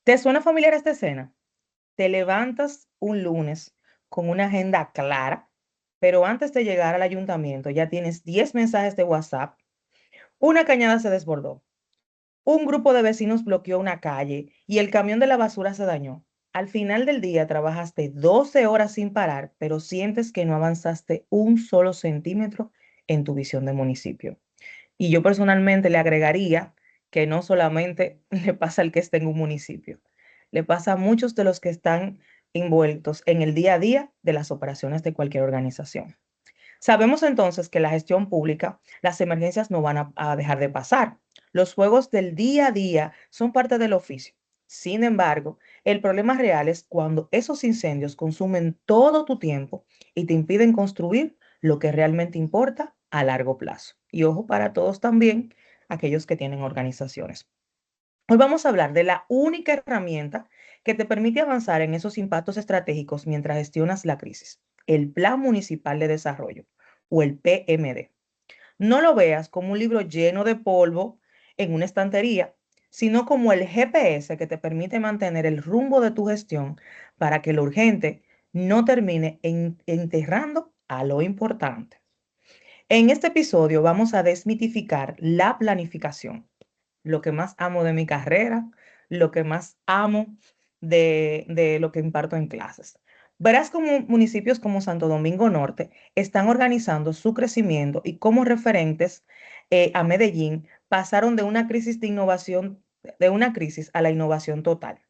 ¿Te suena familiar esta escena? Te levantas un lunes con una agenda clara, pero antes de llegar al ayuntamiento ya tienes 10 mensajes de WhatsApp, una cañada se desbordó, un grupo de vecinos bloqueó una calle y el camión de la basura se dañó. Al final del día trabajaste 12 horas sin parar, pero sientes que no avanzaste un solo centímetro en tu visión de municipio. Y yo personalmente le agregaría que no solamente le pasa al que está en un municipio, le pasa a muchos de los que están envueltos en el día a día de las operaciones de cualquier organización. Sabemos entonces que la gestión pública, las emergencias no van a dejar de pasar. Los juegos del día a día son parte del oficio. Sin embargo, el problema real es cuando esos incendios consumen todo tu tiempo y te impiden construir lo que realmente importa a largo plazo. Y ojo para todos también, aquellos que tienen organizaciones. Hoy vamos a hablar de la única herramienta que te permite avanzar en esos impactos estratégicos mientras gestionas la crisis, el Plan Municipal de Desarrollo o el PMD. No lo veas como un libro lleno de polvo en una estantería, sino como el GPS que te permite mantener el rumbo de tu gestión para que lo urgente no termine enterrando a lo importante. En este episodio vamos a desmitificar la planificación, lo que más amo de mi carrera, lo que más amo de lo que imparto en clases. Verás cómo municipios como Santo Domingo Norte están organizando su crecimiento y como referentes a Medellín pasaron de una crisis de innovación, de una crisis a la innovación total.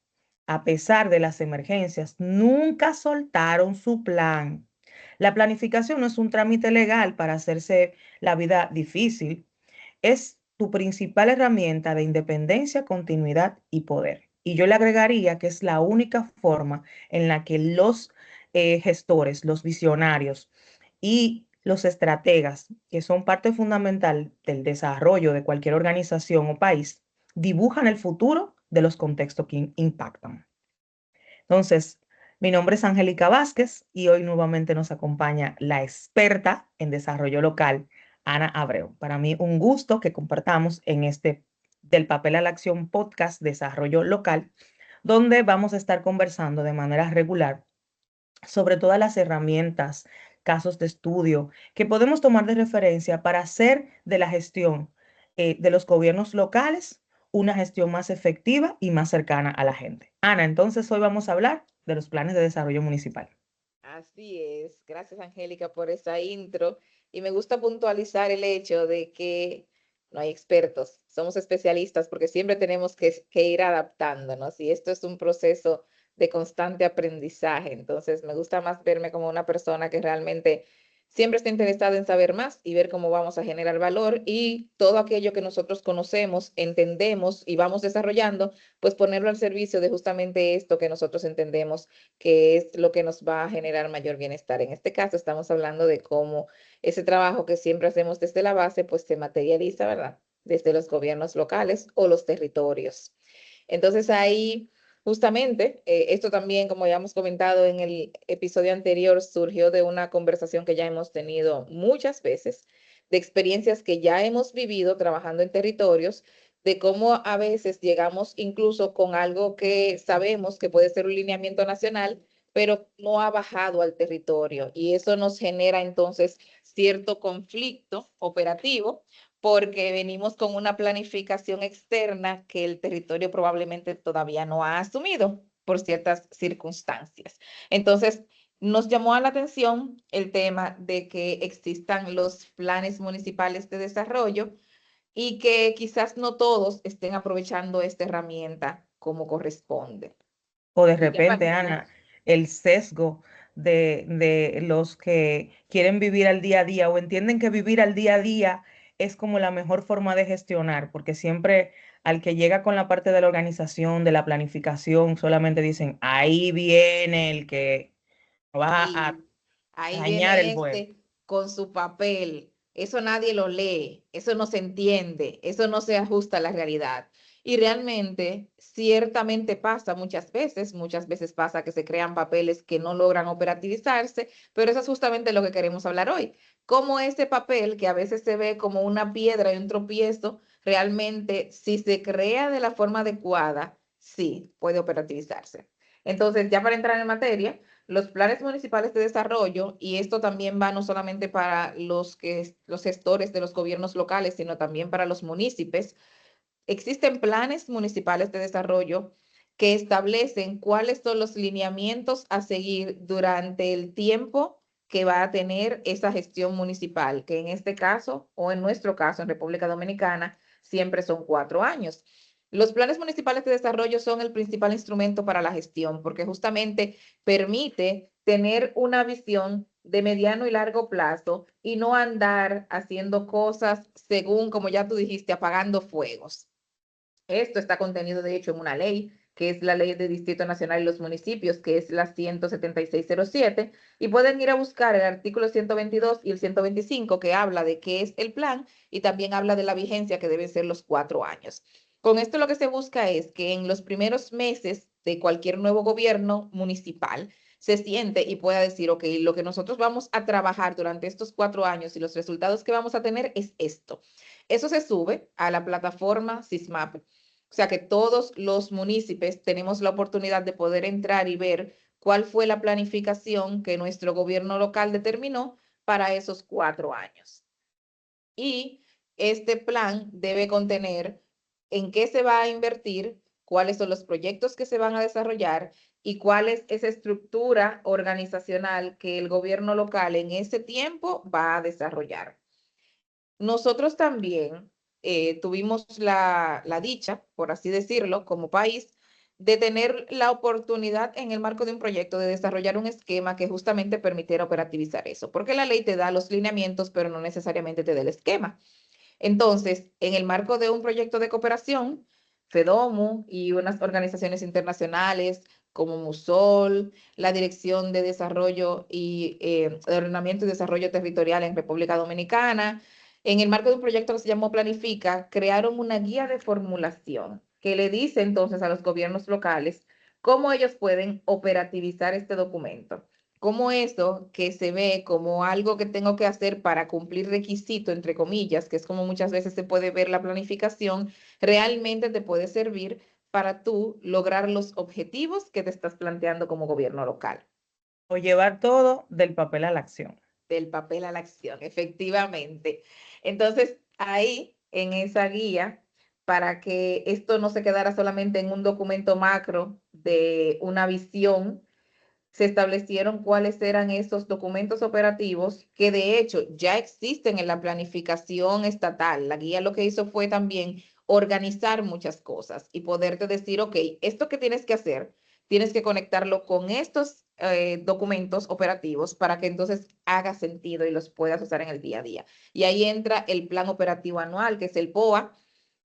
A pesar de las emergencias, nunca soltaron su plan. La planificación no es un trámite legal para hacerse la vida difícil, es tu principal herramienta de independencia, continuidad y poder. Y yo le agregaría que es la única forma en la que los gestores, los visionarios y los estrategas, que son parte fundamental del desarrollo de cualquier organización o país, dibujan el futuro de los contextos que impactan. Entonces, mi nombre es Angélica Vázquez y hoy nuevamente nos acompaña la experta en desarrollo local, Ana Abreu. Para mí un gusto que compartamos en este Del papel a la acción podcast Desarrollo Local, donde vamos a estar conversando de manera regular sobre todas las herramientas, casos de estudio que podemos tomar de referencia para hacer de la gestión de los gobiernos locales una gestión más efectiva y más cercana a la gente. Ana, entonces hoy vamos a hablar de los planes de desarrollo municipal. Así es, gracias Angélica por esa intro y me gusta puntualizar el hecho de que no hay expertos, somos especialistas porque siempre tenemos que ir adaptándonos y esto es un proceso de constante aprendizaje, entonces me gusta más verme como una persona que realmente siempre está interesada en saber más y ver cómo vamos a generar valor y todo aquello que nosotros conocemos, entendemos y vamos desarrollando, pues ponerlo al servicio de justamente esto que nosotros entendemos que es lo que nos va a generar mayor bienestar. En este caso estamos hablando de cómo ese trabajo que siempre hacemos desde la base, pues se materializa, ¿verdad? Desde los gobiernos locales o los territorios. Entonces ahí, justamente, esto también, como ya hemos comentado en el episodio anterior, surgió de una conversación que ya hemos tenido muchas veces, de experiencias que ya hemos vivido trabajando en territorios, de cómo a veces llegamos incluso con algo que sabemos que puede ser un lineamiento nacional, pero no ha bajado al territorio. Y eso nos genera entonces cierto conflicto operativo porque venimos con una planificación externa que el territorio probablemente todavía no ha asumido por ciertas circunstancias. Entonces, nos llamó a la atención el tema de que existan los planes municipales de desarrollo y que quizás no todos estén aprovechando esta herramienta como corresponde. O de ¿Y qué repente, parece? Ana, el sesgo de los que quieren vivir al día a día o entienden que vivir al día a día es como la mejor forma de gestionar, porque siempre al que llega con la parte de la organización, de la planificación, solamente dicen, ahí viene el que va a Sí, ahí dañar viene el juego. este con su papel. Eso nadie lo lee, eso no se entiende, eso no se ajusta a la realidad. Y realmente, ciertamente pasa muchas veces pasa que se crean papeles que no logran operativizarse, pero eso es justamente lo que queremos hablar hoy. Cómo ese papel, que a veces se ve como una piedra y un tropiezo, realmente, si se crea de la forma adecuada, sí, puede operativizarse. Entonces, ya para entrar en materia, los planes municipales de desarrollo, y esto también va no solamente para los gestores de los gobiernos locales, sino también para los municipios. Existen planes municipales de desarrollo que establecen cuáles son los lineamientos a seguir durante el tiempo que va a tener esa gestión municipal, que en este caso, o en nuestro caso, en República Dominicana, siempre son 4 años. Los planes municipales de desarrollo son el principal instrumento para la gestión, porque justamente permite tener una visión de mediano y largo plazo y no andar haciendo cosas según, como ya tú dijiste, apagando fuegos. Esto está contenido, de hecho, en una ley, que es la Ley de Distrito Nacional y los Municipios, que es la 17607, y pueden ir a buscar el artículo 122 y el 125, que habla de qué es el plan y también habla de la vigencia, que deben ser los 4 años. Con esto lo que se busca es que en los primeros meses de cualquier nuevo gobierno municipal se siente y pueda decir, ok, lo que nosotros vamos a trabajar durante estos 4 años y los resultados que vamos a tener es esto. Eso se sube a la plataforma SISMAP, o sea que todos los municipios tenemos la oportunidad de poder entrar y ver cuál fue la planificación que nuestro gobierno local determinó para esos 4 años. Y este plan debe contener en qué se va a invertir, cuáles son los proyectos que se van a desarrollar y cuál es esa estructura organizacional que el gobierno local en ese tiempo va a desarrollar. Nosotros también tuvimos la dicha, por así decirlo, como país, de tener la oportunidad en el marco de un proyecto de desarrollar un esquema que justamente permitiera operativizar eso, porque la ley te da los lineamientos, pero no necesariamente te da el esquema. Entonces, en el marco de un proyecto de cooperación, FEDOMU y unas organizaciones internacionales como MUSOL, la Dirección de Desarrollo y de Ordenamiento y Desarrollo Territorial en República Dominicana, en el marco de un proyecto que se llamó Planifica, crearon una guía de formulación que le dice entonces a los gobiernos locales cómo ellos pueden operativizar este documento, cómo eso que se ve como algo que tengo que hacer para cumplir requisito, entre comillas, que es como muchas veces se puede ver la planificación, realmente te puede servir para tú lograr los objetivos que te estás planteando como gobierno local. O llevar todo del papel a la acción. Del papel a la acción, efectivamente. Entonces, ahí, en esa guía, para que esto no se quedara solamente en un documento macro de una visión, se establecieron cuáles eran esos documentos operativos que de hecho ya existen en la planificación estatal. La guía lo que hizo fue también organizar muchas cosas y poderte decir, ok, esto que tienes que hacer, tienes que conectarlo con estos documentos operativos para que entonces haga sentido y los puedas usar en el día a día. Y ahí entra el plan operativo anual, que es el POA,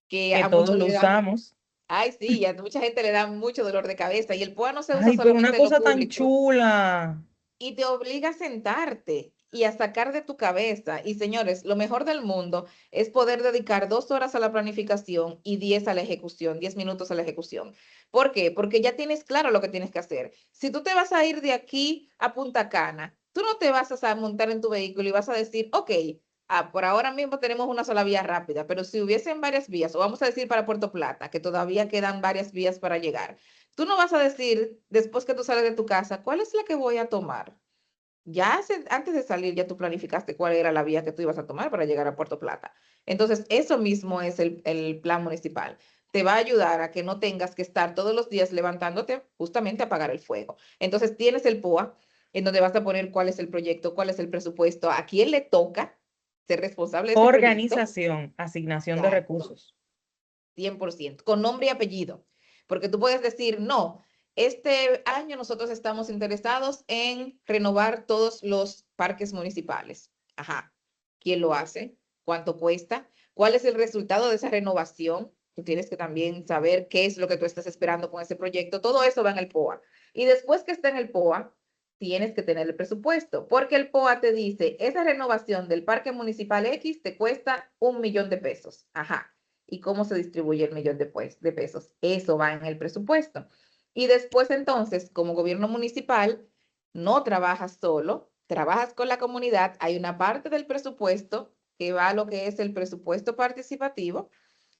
que Que a todos muchos lo le dan, usamos. ay sí, a mucha gente le da mucho dolor de cabeza y el POA no se usa Ay, pero una solamente en lo cosa tan público chula. y te obliga a sentarte y a sacar de tu cabeza. Y señores, lo mejor del mundo es poder dedicar 2 horas a la planificación y 10 a la ejecución, 10 minutos a la ejecución. ¿Por qué? Porque ya tienes claro lo que tienes que hacer. Si tú te vas a ir de aquí a Punta Cana, tú no te vas a montar en tu vehículo y vas a decir, ok, por ahora mismo tenemos una sola vía rápida, pero si hubiesen varias vías, o vamos a decir para Puerto Plata, que todavía quedan varias vías para llegar, tú no vas a decir, después que tú sales de tu casa, ¿cuál es la que voy a tomar? Antes de salir, ya tú planificaste cuál era la vía que tú ibas a tomar para llegar a Puerto Plata. Entonces, eso mismo es el plan municipal. Te va a ayudar a que no tengas que estar todos los días levantándote justamente a apagar el fuego. Entonces, tienes el POA, en donde vas a poner cuál es el proyecto, cuál es el presupuesto, a quién le toca ser responsable de ese proyecto. Organización, asignación de Exacto. recursos. 100%, con nombre y apellido, porque tú puedes decir, no, este año nosotros estamos interesados en renovar todos los parques municipales. Ajá, ¿quién lo hace? ¿Cuánto cuesta? ¿Cuál es el resultado de esa renovación? Tú tienes que también saber qué es lo que tú estás esperando con ese proyecto. Todo eso va en el POA. Y después que está en el POA, tienes que tener el presupuesto, porque el POA te dice, esa renovación del parque municipal X te cuesta 1 millón de pesos. Ajá, y cómo se distribuye el millón de pesos. Eso va en el presupuesto. Y después entonces, como gobierno municipal, no trabajas solo, trabajas con la comunidad. Hay una parte del presupuesto que va a lo que es el presupuesto participativo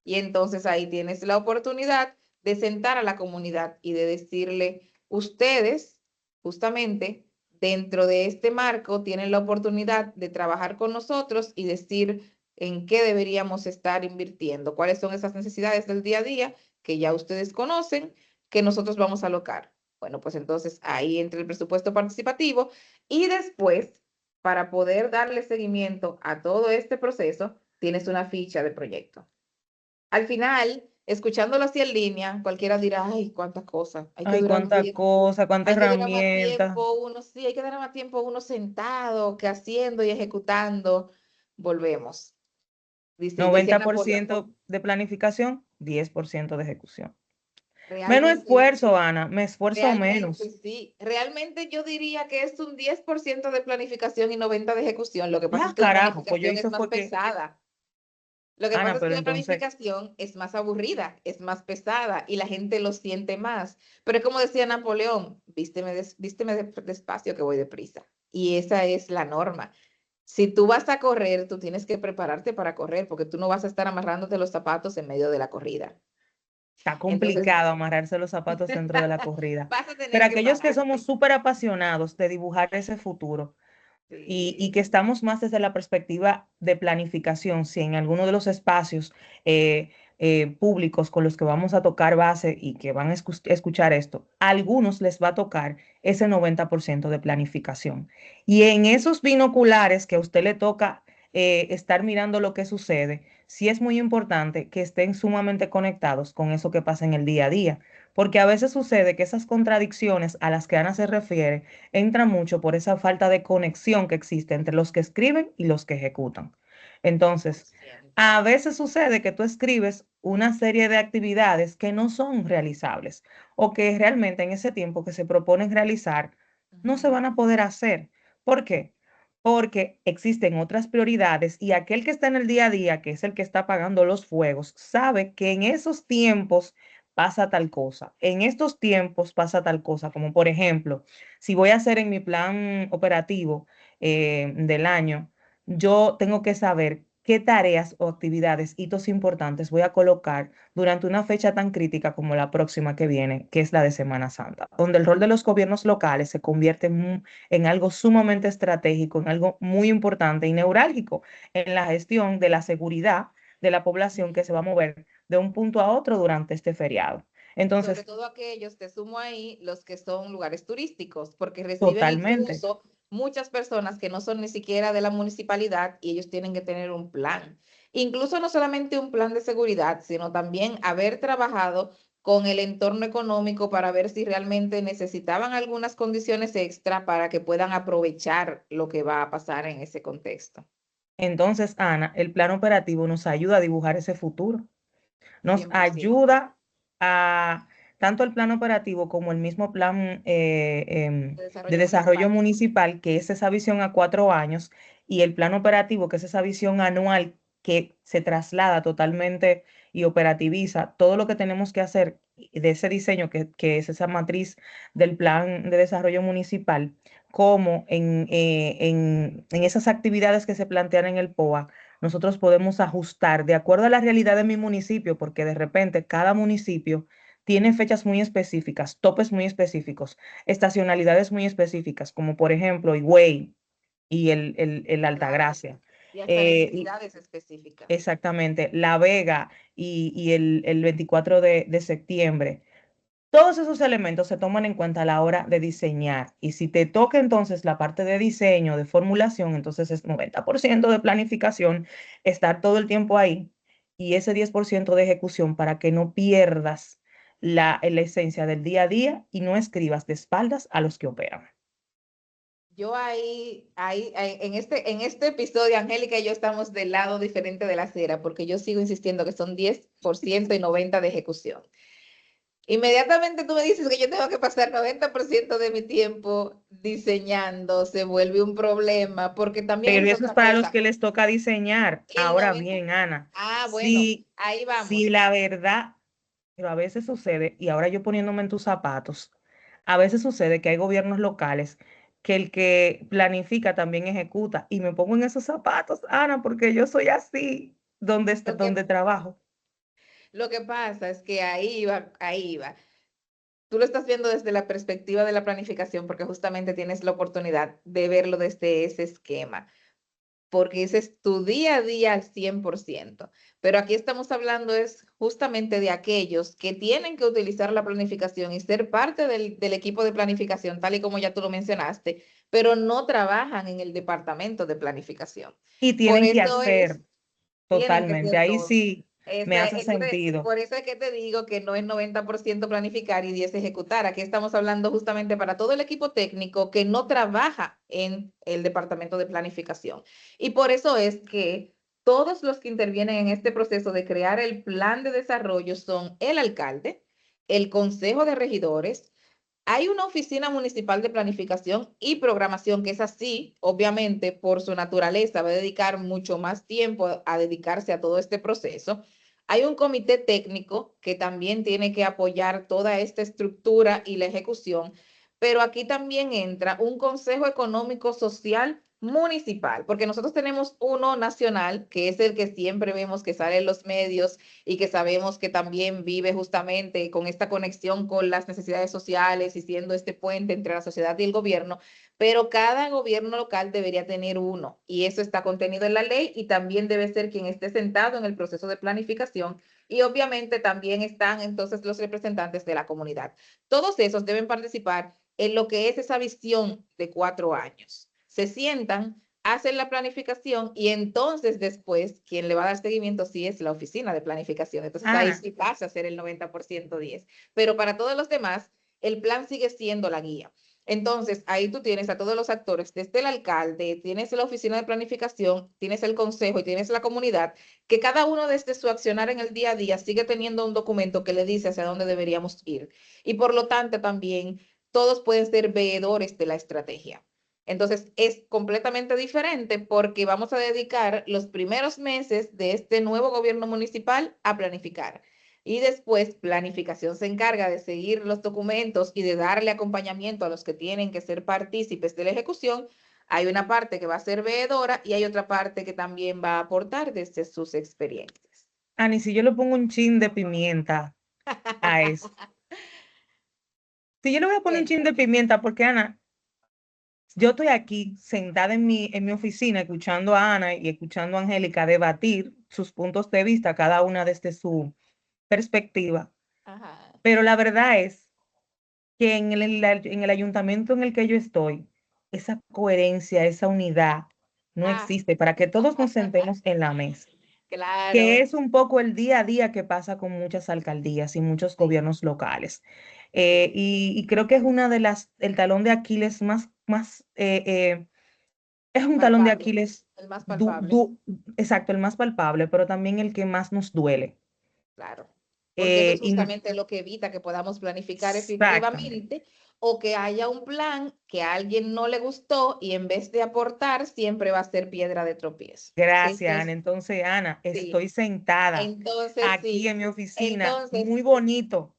y entonces ahí tienes la oportunidad de sentar a la comunidad y de decirle, ustedes, justamente, dentro de este marco, tienen la oportunidad de trabajar con nosotros y decir en qué deberíamos estar invirtiendo, cuáles son esas necesidades del día a día que ya ustedes conocen, que nosotros vamos a alocar. Bueno, pues entonces ahí entra el presupuesto participativo y después, para poder darle seguimiento a todo este proceso, tienes una ficha de proyecto. Al final, escuchándolo así en línea, cualquiera dirá, ay, cuántas cosas, hay que Ay, durar más cuánta tiempo, cosa, cuánta hay que durar más herramienta. tiempo uno, sí, hay que durar más tiempo uno sentado que haciendo y ejecutando. Volvemos. Decía noventa por Napoleón, ciento de planificación, 10% de ejecución. Menos realmente, esfuerzo, Ana, me esfuerzo realmente menos. sí, realmente yo diría que es un 10% de planificación y 90 de ejecución. Lo que pasa es Ah, que la carajo, pues yo planificación es hice más fue que, pesada. Lo que pasa Ana, es que pero la entonces, planificación es más aburrida, es más pesada y la gente lo siente más. Pero es como decía Napoleón, vísteme despacio que voy deprisa. Y esa es la norma. Si tú vas a correr, tú tienes que prepararte para correr porque tú no vas a estar amarrándote los zapatos en medio de la corrida. está Entonces, complicado amarrarse los zapatos dentro de la corrida. vas a Pero tener que aquellos que somos pararte. súper apasionados de dibujar ese futuro, y que Sí. estamos más desde la perspectiva de planificación, si en alguno de los espacios públicos con los que vamos a tocar base y que van a escuchar esto, a algunos les va a tocar ese 90% de planificación. Y en esos binoculares que a usted le toca estar mirando lo que sucede, sí es muy importante que estén sumamente conectados con eso que pasa en el día a día, porque a veces sucede que esas contradicciones a las que Ana se refiere entra mucho por esa falta de conexión que existe entre los que escriben y los que ejecutan. Entonces, 100%. a veces sucede que tú escribes una serie de actividades que no son realizables o que realmente en ese tiempo que se proponen realizar no se Ujú. van a poder hacer. ¿Por qué? Porque existen otras prioridades y aquel que está en el día a día, que es el que está apagando los fuegos, sabe que en esos tiempos pasa tal cosa, en estos tiempos pasa tal cosa, como por ejemplo, si voy a hacer en mi plan operativo del año, yo tengo que saber qué tareas o actividades, hitos importantes voy a colocar durante una fecha tan crítica como la próxima que viene, que es la de Semana Santa, donde el rol de los gobiernos locales se convierte en algo sumamente estratégico, en algo muy importante y neurálgico en la gestión de la seguridad de la población que se va a mover de un punto a otro durante este feriado. Sobre Entonces, todo aquellos, te sumo ahí, los que son lugares turísticos, porque reciben totalmente. incluso muchas personas que no son ni siquiera de la municipalidad y ellos tienen que tener un plan. Incluso no solamente un plan de seguridad, sino también haber trabajado con el entorno económico para ver si realmente necesitaban algunas condiciones extra para que puedan aprovechar lo que va a pasar en ese contexto. Entonces, Ana, el plan operativo nos ayuda a dibujar ese futuro. Nos 100%. ayuda a tanto el plan operativo como el mismo plan De de desarrollo desarrollo municipal. municipal, que es esa visión a 4 años, y el plan operativo, que es esa visión anual que se traslada totalmente y operativiza todo lo que tenemos que hacer de ese diseño, que es esa matriz del plan de desarrollo municipal, como en esas actividades que se plantean en el POA nosotros podemos ajustar de acuerdo a la realidad de mi municipio, porque de repente cada municipio tiene fechas muy específicas, topes muy específicos, estacionalidades muy específicas, como por ejemplo Higüey y el Claro. Altagracia. Y hasta Eh, necesidades específicas. Exactamente, La Vega y el 24 de septiembre. Todos esos elementos se toman en cuenta a la hora de diseñar. Y si te toca entonces la parte de diseño, de formulación, entonces es 90% de planificación, estar todo el tiempo ahí y ese 10% de ejecución para que no pierdas la esencia del día a día y no escribas de espaldas a los que operan. Yo en este episodio, Angélica y yo estamos del lado diferente de la acera, porque yo sigo insistiendo que son 10% y 90% de ejecución. Inmediatamente tú me dices que yo tengo que pasar 90% de mi tiempo diseñando, se vuelve un problema, porque también Pero esa es eso es otra para los cosa. que les toca diseñar. El Ahora 90, bien, Ana, bueno, si, ahí si vamos. la verdad, pero a veces sucede, y ahora yo poniéndome en tus zapatos, a veces sucede que hay gobiernos locales que el que planifica también ejecuta, y me pongo en esos zapatos, Ana, porque yo soy así, donde Lo donde que, trabajo. Lo que pasa es que ahí va, ahí va. Tú lo estás viendo desde la perspectiva de la planificación porque justamente tienes la oportunidad de verlo desde ese esquema, porque ese es tu día a día al 100%. Pero aquí estamos hablando es justamente de aquellos que tienen que utilizar la planificación y ser parte del equipo de planificación, tal y como ya tú lo mencionaste, pero no trabajan en el departamento de planificación. Y Por tienen que eso es hacer tienen que totalmente. ser Ahí todo. sí me hace sentido. Por eso es que te digo que no es 90% planificar y 10 ejecutar. Aquí estamos hablando justamente para todo el equipo técnico que no trabaja en el departamento de planificación. Y por eso es que todos los que intervienen en este proceso de crear el plan de desarrollo son el alcalde, el consejo de regidores. Hay una oficina municipal de planificación y programación que es así, obviamente, por su naturaleza, va a dedicar mucho más tiempo a dedicarse a todo este proceso. Hay un comité técnico que también tiene que apoyar toda esta estructura y la ejecución, pero aquí también entra un consejo económico social municipal, porque nosotros tenemos uno nacional, que es el que siempre vemos que sale en los medios y que sabemos que también vive justamente con esta conexión con las necesidades sociales y siendo este puente entre la sociedad y el gobierno, pero cada gobierno local debería tener uno y eso está contenido en la ley y también debe ser quien esté sentado en el proceso de planificación y obviamente también están entonces los representantes de la comunidad. Todos esos deben participar en lo que es esa visión de 4 años. Se sientan, hacen la planificación y entonces después quien le va a dar seguimiento sí es la oficina de planificación. Entonces ahí Ana, sí pasa a ser el 90% 10. Pero para todos los demás, el plan sigue siendo la guía. Entonces, ahí tú tienes a todos los actores, desde el alcalde, tienes la oficina de planificación, tienes el consejo y tienes la comunidad, que cada uno desde su accionar en el día a día sigue teniendo un documento que le dice hacia dónde deberíamos ir. Y por lo tanto, también todos pueden ser veedores de la estrategia. Entonces, es completamente diferente porque vamos a dedicar los primeros meses de este nuevo gobierno municipal a planificar. Y después, planificación se encarga de seguir los documentos y de darle acompañamiento a los que tienen que ser partícipes de la ejecución. Hay una parte que va a ser veedora y hay otra parte que también va a aportar desde sus experiencias. Ani, si yo le pongo un chin de pimienta a eso. Si yo le voy a poner un chin de Cuéntame. pimienta, porque Ana, yo estoy aquí sentada en mi oficina escuchando a Ana y escuchando a Angélica debatir sus puntos de vista, cada una desde su perspectiva. Ajá. Pero la verdad es que en el ayuntamiento en el que yo estoy, esa coherencia, esa unidad no Ah, existe para que todos nos sentemos en la mesa, que claro. es un poco el día a día que pasa con muchas alcaldías y muchos Sí, gobiernos locales. sí. Y creo que es una de el talón de Aquiles es un talón de Palpable. Aquiles, El más palpable. exacto, el más palpable, pero también el que más nos duele. Claro, porque eso es Eh, y- justamente lo que evita que podamos planificar exactamente. efectivamente o que haya un plan que a alguien no le gustó y en vez de aportar siempre va a ser piedra de tropiezo. Gracias, Ese Ana. es, Entonces, Ana, sí. estoy sentada Entonces, aquí sí. en mi oficina, Entonces, muy bonito.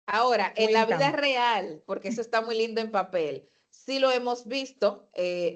ahora, en la vida Cuéntame. real, porque eso está muy lindo en papel, sí lo hemos visto,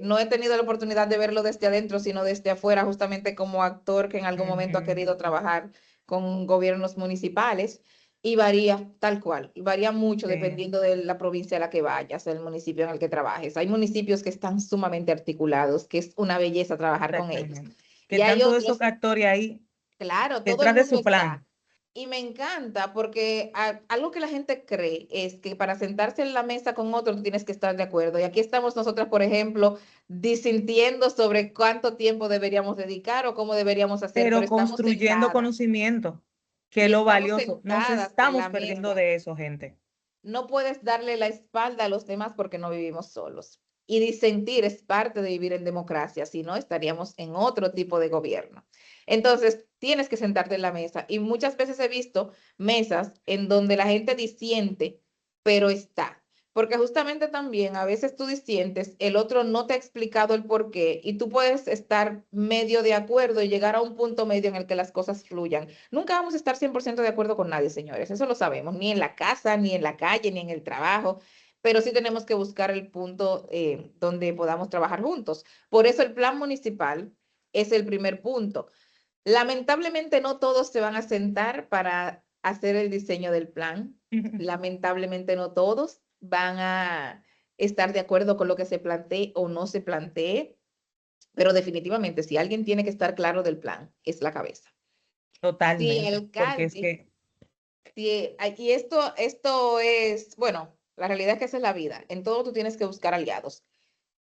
no he tenido la oportunidad de verlo desde adentro, sino desde afuera, justamente como actor que en algún momento ha Ujú. querido trabajar con gobiernos municipales y varía tal cual, y varía mucho Sí, dependiendo de la provincia a la que vayas, el municipio en el que trabajes. Hay municipios que están sumamente articulados, que es una belleza trabajar con ellos. exactamente. Que Y hay están todos esos otros, actores ahí claro, todo el detrás de mundo su está. plan. Y me encanta porque algo que la gente cree es que para sentarse en la mesa con otro tú tienes que estar de acuerdo. Y aquí estamos nosotras, por ejemplo, disintiendo sobre cuánto tiempo deberíamos dedicar o cómo deberíamos hacer, pero Pero estamos construyendo sentadas conocimiento, que es y lo estamos valioso. Nos sentadas en estamos la perdiendo mesa. de eso, gente. No puedes darle la espalda a los demás porque no vivimos solos. Y disentir es parte de vivir en democracia, si no estaríamos en otro tipo de gobierno. Entonces, tienes que sentarte en la mesa. Y muchas veces he visto mesas en donde la gente disiente, pero está. Porque justamente también a veces tú disientes, el otro no te ha explicado el por qué y tú puedes estar medio de acuerdo y llegar a un punto medio en el que las cosas fluyan. Nunca vamos a estar 100% de acuerdo con nadie, señores, eso lo sabemos, ni en la casa, ni en la calle, ni en el trabajo, pero sí tenemos que buscar el punto donde podamos trabajar juntos. Por eso el plan municipal es el primer punto. Lamentablemente no todos se van a sentar para hacer el diseño del plan. Lamentablemente no todos van a estar de acuerdo con lo que se plantee o no se plantee, pero definitivamente si alguien tiene que estar claro del plan, es la cabeza. Si el Totalmente, porque es alcalde, que y esto es, bueno, la realidad es que esa es la vida. En todo tú tienes que buscar aliados.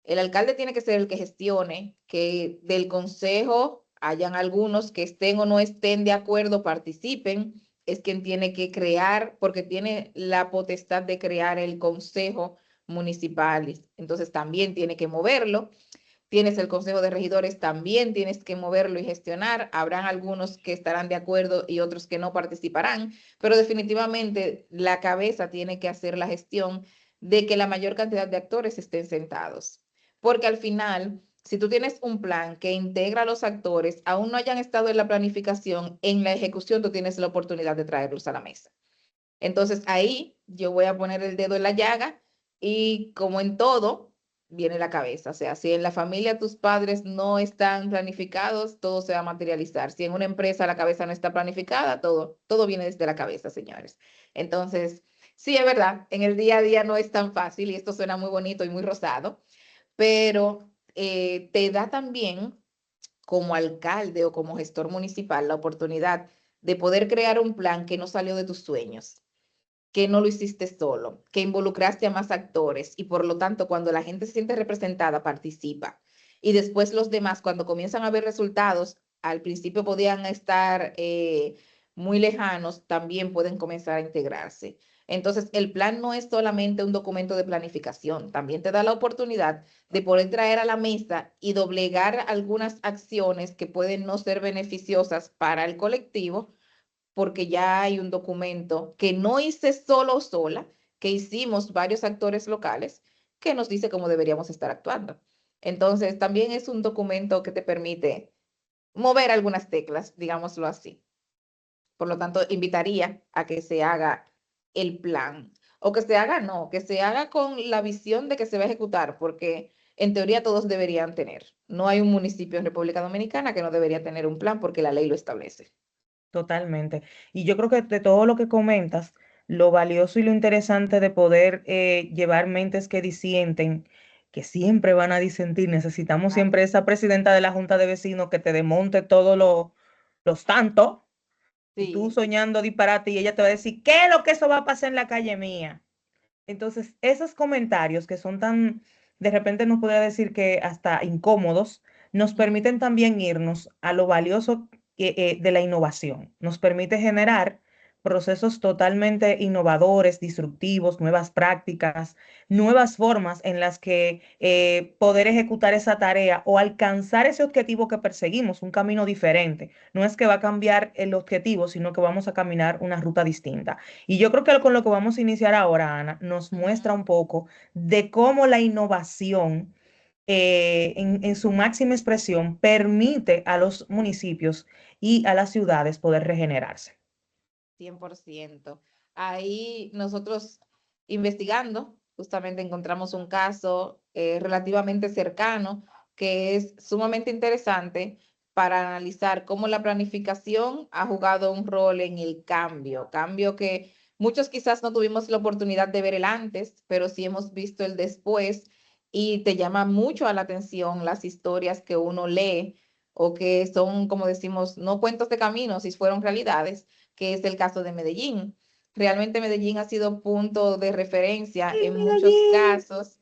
El alcalde tiene que ser el que gestione, que del consejo hayan algunos que estén o no estén de acuerdo, participen. Es quien tiene que crear, porque tiene la potestad de crear el consejo municipal. Entonces también tiene que moverlo. Tienes el consejo de regidores, también tienes que moverlo y gestionar. Habrán algunos que estarán de acuerdo y otros que no participarán, pero definitivamente la cabeza tiene que hacer la gestión de que la mayor cantidad de actores estén sentados. Porque al final, si tú tienes un plan que integra a los actores, aún no hayan estado en la planificación, en la ejecución tú tienes la oportunidad de traerlos a la mesa. Entonces ahí yo voy a poner el dedo en la llaga y como en todo, viene la cabeza. O sea, si en la familia tus padres no están planificados, todo se va a materializar. Si en una empresa la cabeza no está planificada, todo viene desde la cabeza, señores. Entonces, sí, es verdad, en el día a día no es tan fácil y esto suena muy bonito y muy rosado, pero te da también como alcalde o como gestor municipal la oportunidad de poder crear un plan que no salió de tus sueños, que no lo hiciste solo, que involucraste a más actores y por lo tanto cuando la gente se siente representada, participa. Y después los demás, cuando comienzan a ver resultados, al principio podían estar muy lejanos, también pueden comenzar a integrarse. Entonces, el plan no es solamente un documento de planificación, también te da la oportunidad de poder traer a la mesa y doblegar algunas acciones que pueden no ser beneficiosas para el colectivo, porque ya hay un documento que no hice solo sola, que hicimos varios actores locales, que nos dice cómo deberíamos estar actuando. Entonces, también es un documento que te permite mover algunas teclas, digámoslo así. Por lo tanto, invitaría a que se haga el plan, o que se haga, no, que se haga con la visión de que se va a ejecutar, porque en teoría todos deberían tener. No hay un municipio en República Dominicana que no debería tener un plan porque la ley lo establece. totalmente. Y yo creo que de todo lo que comentas, lo valioso y lo interesante de poder llevar mentes que disienten, que siempre van a disentir, necesitamos Ah, siempre esa presidenta de la Junta de Vecinos que te desmonte todos los tantos y tú sí. soñando disparate y ella te va a decir, ¿qué es lo que eso va a pasar en la calle mía? Entonces, esos comentarios que son tan, de repente nos podría decir que hasta incómodos, nos permiten también irnos a lo valioso de la innovación. Nos permite generar procesos totalmente innovadores, disruptivos, nuevas prácticas, nuevas formas en las que poder ejecutar esa tarea o alcanzar ese objetivo que perseguimos, un camino diferente. No es que va a cambiar el objetivo, sino que vamos a caminar una ruta distinta. Y yo creo que con lo que vamos a iniciar ahora, Ana, nos muestra Ujú. un poco de cómo la innovación en su máxima expresión permite a los municipios y a las ciudades poder regenerarse. 100%. Ahí nosotros investigando, justamente encontramos un caso relativamente cercano que es sumamente interesante para analizar cómo la planificación ha jugado un rol en el cambio que muchos quizás no tuvimos la oportunidad de ver el antes, pero sí hemos visto el después y te llama mucho a la atención las historias que uno lee o que son, como decimos, no cuentos de camino, si fueron realidades, que es el caso de Medellín. Realmente Medellín ha sido punto de referencia ¡Ay, en muchos Medellín! casos,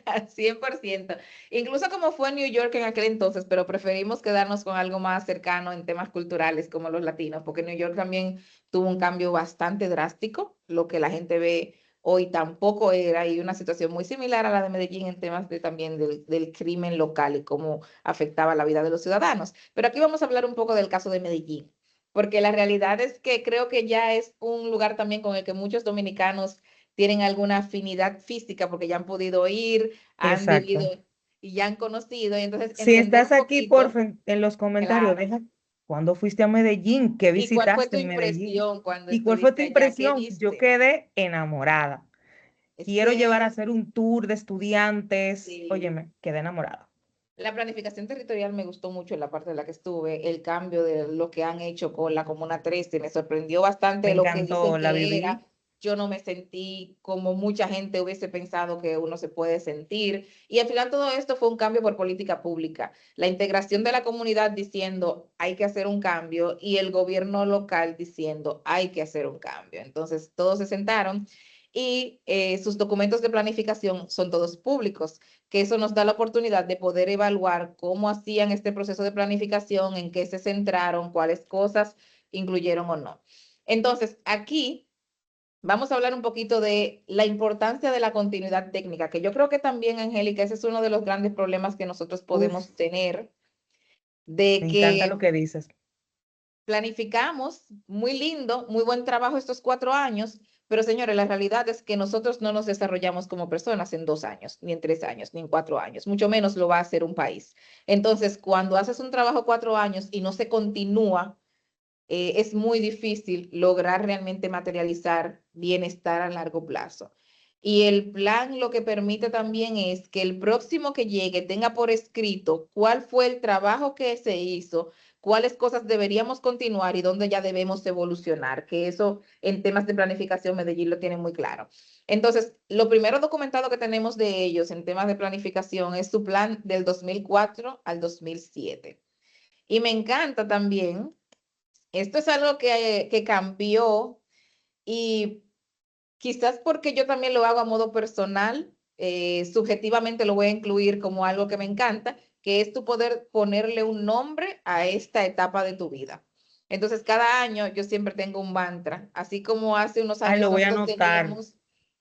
al 100%, incluso como fue en New York en aquel entonces, pero preferimos quedarnos con algo más cercano en temas culturales como los latinos, porque New York también tuvo un cambio bastante drástico, lo que la gente ve hoy tampoco era, y una situación muy similar a la de Medellín en temas de, también del crimen local y cómo afectaba la vida de los ciudadanos. Pero aquí vamos a hablar un poco del caso de Medellín, porque la realidad es que creo que ya es un lugar también con el que muchos dominicanos tienen alguna afinidad física porque ya han podido ir, han Exacto. vivido y ya han conocido, y entonces Si entender estás un aquí, poquito, porfa, en los comentarios, claro, deja cuándo fuiste a Medellín, qué y cuál fue visitaste tu en Medellín impresión cuando y cuál fue tu estuviste allá, qué impresión. Yo viste. quedé enamorada. Es Quiero llevar a que hacer un tour de estudiantes. sí, Óyeme, quedé enamorada. La planificación territorial me gustó mucho en la parte de la que estuve, el cambio de lo que han hecho con la Comuna 13, me sorprendió bastante Me de lo que dicen encantó, la que viví. era. Yo no me sentí como mucha gente hubiese pensado que uno se puede sentir. Y al final todo esto fue un cambio por política pública. La integración de la comunidad diciendo hay que hacer un cambio y el gobierno local diciendo hay que hacer un cambio. Entonces todos se sentaron y sus documentos de planificación son todos públicos, que eso nos da la oportunidad de poder evaluar cómo hacían este proceso de planificación, en qué se centraron, cuáles cosas incluyeron o no. Entonces, aquí vamos a hablar un poquito de la importancia de la continuidad técnica, que yo creo que también, Angélica, ese es uno de los grandes problemas que nosotros Uf, podemos tener, de me encanta lo que que dices. planificamos, muy lindo, muy buen trabajo estos 4 años, pero señores, la realidad es que nosotros no nos desarrollamos como personas en 2 años, ni en 3 años, ni en 4 años, mucho menos lo va a hacer un país. Entonces, cuando haces un trabajo 4 años y no se continúa, es muy difícil lograr realmente materializar bienestar a largo plazo. Y el plan lo que permite también es que el próximo que llegue tenga por escrito cuál fue el trabajo que se hizo, cuáles cosas deberíamos continuar y dónde ya debemos evolucionar, que eso en temas de planificación Medellín lo tiene muy claro. Entonces, lo primero documentado que tenemos de ellos en temas de planificación es su plan del 2004 al 2007. Y me encanta también, esto es algo que cambió y quizás porque yo también lo hago a modo personal, subjetivamente lo voy a incluir como algo que me encanta, que es tu poder ponerle un nombre a esta etapa de tu vida. Entonces, cada año yo siempre tengo un mantra, así como hace unos Ay, años lo voy a nosotros anotar. teníamos,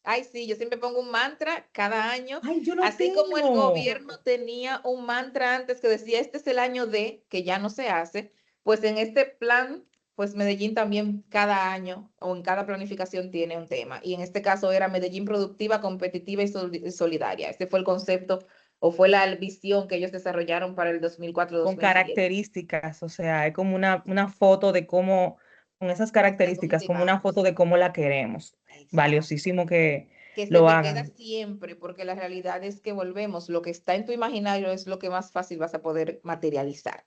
ay, sí, yo siempre pongo un mantra cada año, Ay, yo lo así como el tengo. gobierno tenía un mantra antes que decía, este es el año de, que ya no se hace, pues en este plan pues Medellín también cada año o en cada planificación tiene un tema. Y en este caso era Medellín productiva, competitiva y solidaria. Este fue el concepto o fue la visión que ellos desarrollaron para el Con 2004-2007. características, o sea, es como una foto de cómo, con esas Hacia dónde características, como una foto vamos. de cómo la queremos. Exacto. Valiosísimo que Que se lo te queda hagan. siempre, porque la realidad es que volvemos, lo que está en tu imaginario es lo que más fácil vas a poder materializar.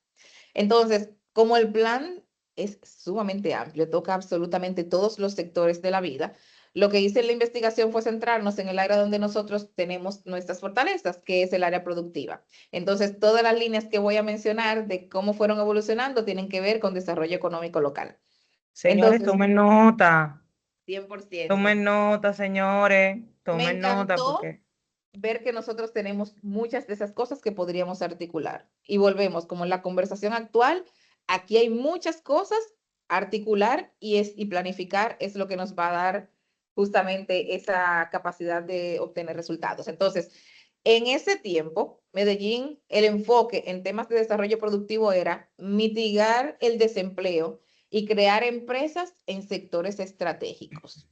Entonces, como el plan es sumamente amplio, toca absolutamente todos los sectores de la vida, lo que hice en la investigación fue centrarnos en el área donde nosotros tenemos nuestras fortalezas, que es el área productiva. Entonces, todas las líneas que voy a mencionar de cómo fueron evolucionando tienen que ver con desarrollo económico local. Señores, Entonces, tomen nota. 100%. Tomen nota, señores. Me Tomen nota encantó porque ver que nosotros tenemos muchas de esas cosas que podríamos articular. Y volvemos, como en la conversación actual, aquí hay muchas cosas, articular y planificar es lo que nos va a dar justamente esa capacidad de obtener resultados. Entonces, en ese tiempo, Medellín, el enfoque en temas de desarrollo productivo era mitigar el desempleo y crear empresas en sectores estratégicos.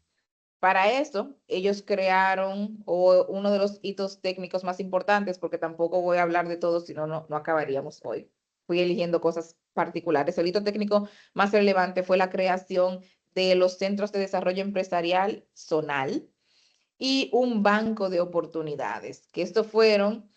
Para eso, ellos crearon uno de los hitos técnicos más importantes, porque tampoco voy a hablar de todo, si no, no acabaríamos hoy. Fui eligiendo cosas particulares. El hito técnico más relevante fue la creación de los centros de desarrollo empresarial zonal y un banco de oportunidades, que estos fueron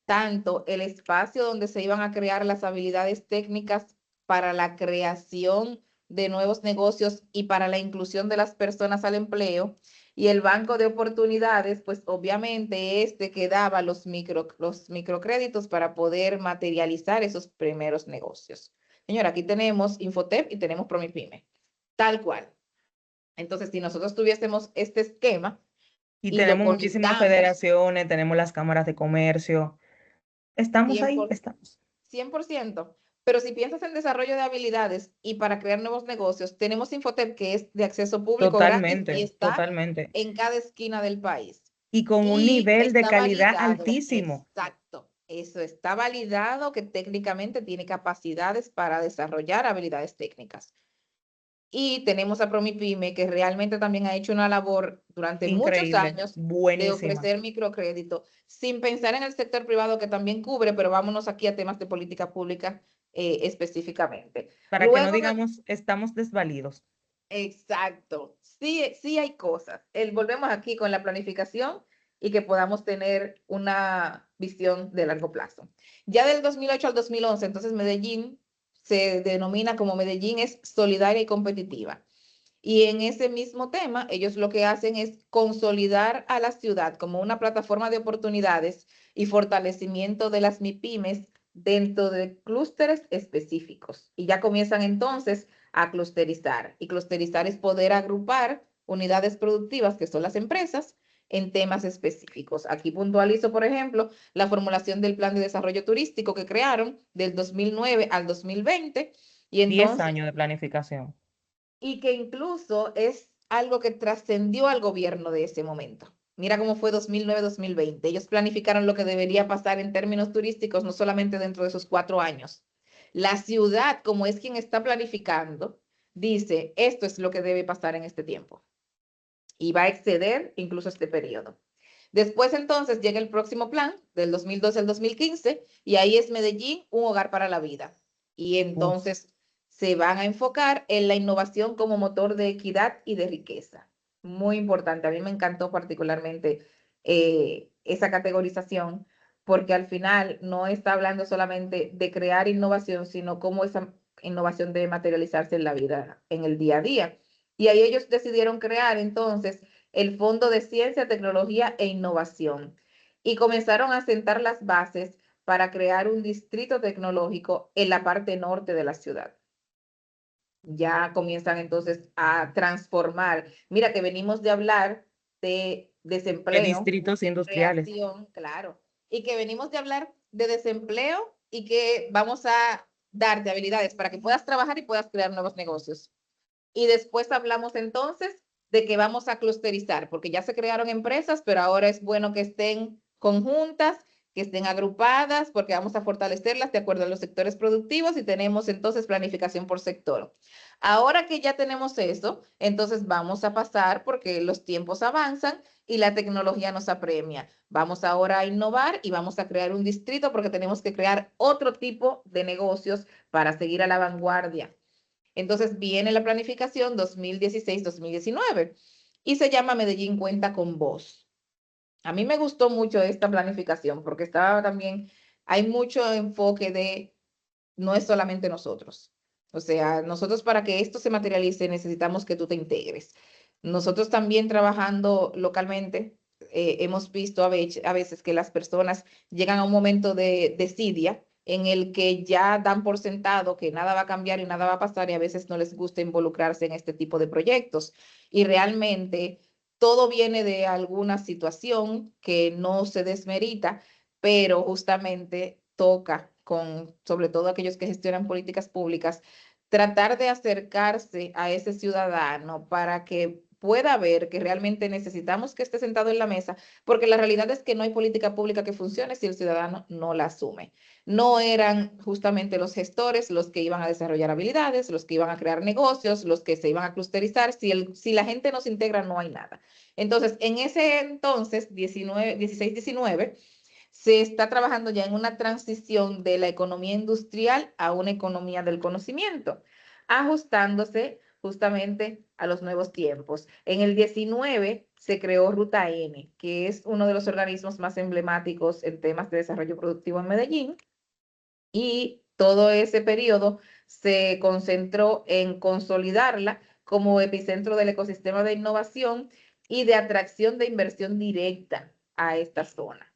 tanto el espacio donde se iban a crear las habilidades técnicas para la creación de nuevos negocios y para la inclusión de las personas al empleo. Y el banco de oportunidades, pues obviamente este que daba los microcréditos para poder materializar esos primeros negocios. Señora, aquí tenemos Infotep y tenemos Promipyme, tal cual. Entonces, si nosotros tuviésemos este esquema y y lo tenemos muchísimas conectamos federaciones, tenemos las cámaras de comercio. Estamos ahí, 100%, estamos. 100%. Pero si piensas en desarrollo de habilidades y para crear nuevos negocios, tenemos Infotep que es de acceso público gratis y Totalmente, está totalmente. en cada esquina del país. Y con un Y nivel de está calidad validado, altísimo. exacto, eso está validado que técnicamente tiene capacidades para desarrollar habilidades técnicas. Y tenemos a Promipyme, que realmente también ha hecho una labor durante muchos Increíble, años de buenísima. ofrecer microcrédito, sin pensar en el sector privado que también cubre, pero vámonos aquí a temas de política pública específicamente. Para que no Luego, digamos estamos desvalidos. exacto, sí, sí hay cosas. Volvemos aquí con la planificación. y que podamos tener una visión de largo plazo. Ya del 2008 al 2011, entonces Medellín se denomina como Medellín es solidaria y competitiva. Y en ese mismo tema, ellos lo que hacen es consolidar a la ciudad como una plataforma de oportunidades y fortalecimiento de las MIPIMES dentro de clústeres específicos. Y ya comienzan entonces a clusterizar. Y clusterizar es poder agrupar unidades productivas, que son las empresas, en temas específicos. Aquí puntualizo, por ejemplo, la formulación del plan de desarrollo turístico que crearon del 2009 al 2020. Y 10 entonces años de planificación. y que incluso es algo que trascendió al gobierno de ese momento. Mira cómo fue 2009-2020. Ellos planificaron lo que debería pasar en términos turísticos, no solamente dentro de esos 4 años. La ciudad, como es quien está planificando, dice, esto es lo que debe pasar en este tiempo. Y va a exceder incluso este periodo. Después entonces llega el próximo plan del 2012 al 2015 y ahí es Medellín, un hogar para la vida. Y Uf. entonces se van a enfocar en la innovación como motor de equidad y de riqueza. Muy importante. A mí me encantó particularmente esa categorización porque al final no está hablando solamente de crear innovación, sino cómo esa innovación debe materializarse en la vida, en el día a día. Y ahí ellos decidieron crear entonces el Fondo de Ciencia, Tecnología e Innovación y comenzaron a sentar las bases para crear un distrito tecnológico en la parte norte de la ciudad. Ya comienzan entonces a transformar. Mira que venimos de hablar de De desempleo, distritos industriales. creación, claro, y que venimos de hablar de desempleo y que vamos a darte habilidades para que puedas trabajar y puedas crear nuevos negocios. Y después hablamos entonces de que vamos a clusterizar, porque ya se crearon empresas, pero ahora es bueno que estén conjuntas, que estén agrupadas, porque vamos a fortalecerlas de acuerdo a los sectores productivos y tenemos entonces planificación por sector. Ahora que ya tenemos eso, entonces vamos a pasar, porque los tiempos avanzan y la tecnología nos apremia. Vamos ahora a innovar y vamos a crear un distrito porque tenemos que crear otro tipo de negocios para seguir a la vanguardia. Entonces viene la planificación 2016-2019 y se llama Medellín Cuenta con Voz. A mí me gustó mucho esta planificación porque estaba también, hay mucho enfoque de no es solamente nosotros. O sea, nosotros para que esto se materialice necesitamos que tú te integres. Nosotros también trabajando localmente, hemos visto a veces que las personas llegan a un momento de desidia en el que ya dan por sentado que nada va a cambiar y nada va a pasar y a veces no les gusta involucrarse en este tipo de proyectos. Y realmente todo viene de alguna situación que no se desmerita, pero justamente toca con, sobre todo aquellos que gestionan políticas públicas, tratar de acercarse a ese ciudadano para que pueda ver que realmente necesitamos que esté sentado en la mesa, porque la realidad es que no hay política pública que funcione si el ciudadano no la asume. No eran justamente los gestores los que iban a desarrollar habilidades, los que iban a crear negocios, los que se iban a clusterizar. Si la gente no se integra, no hay nada. Entonces, en ese entonces, 16-19, se está trabajando ya en una transición de la economía industrial a una economía del conocimiento, ajustándose justamente a los nuevos tiempos. En el 19 se creó Ruta N, que es uno de los organismos más emblemáticos en temas de desarrollo productivo en Medellín, y todo ese periodo se concentró en consolidarla como epicentro del ecosistema de innovación y de atracción de inversión directa a esta zona.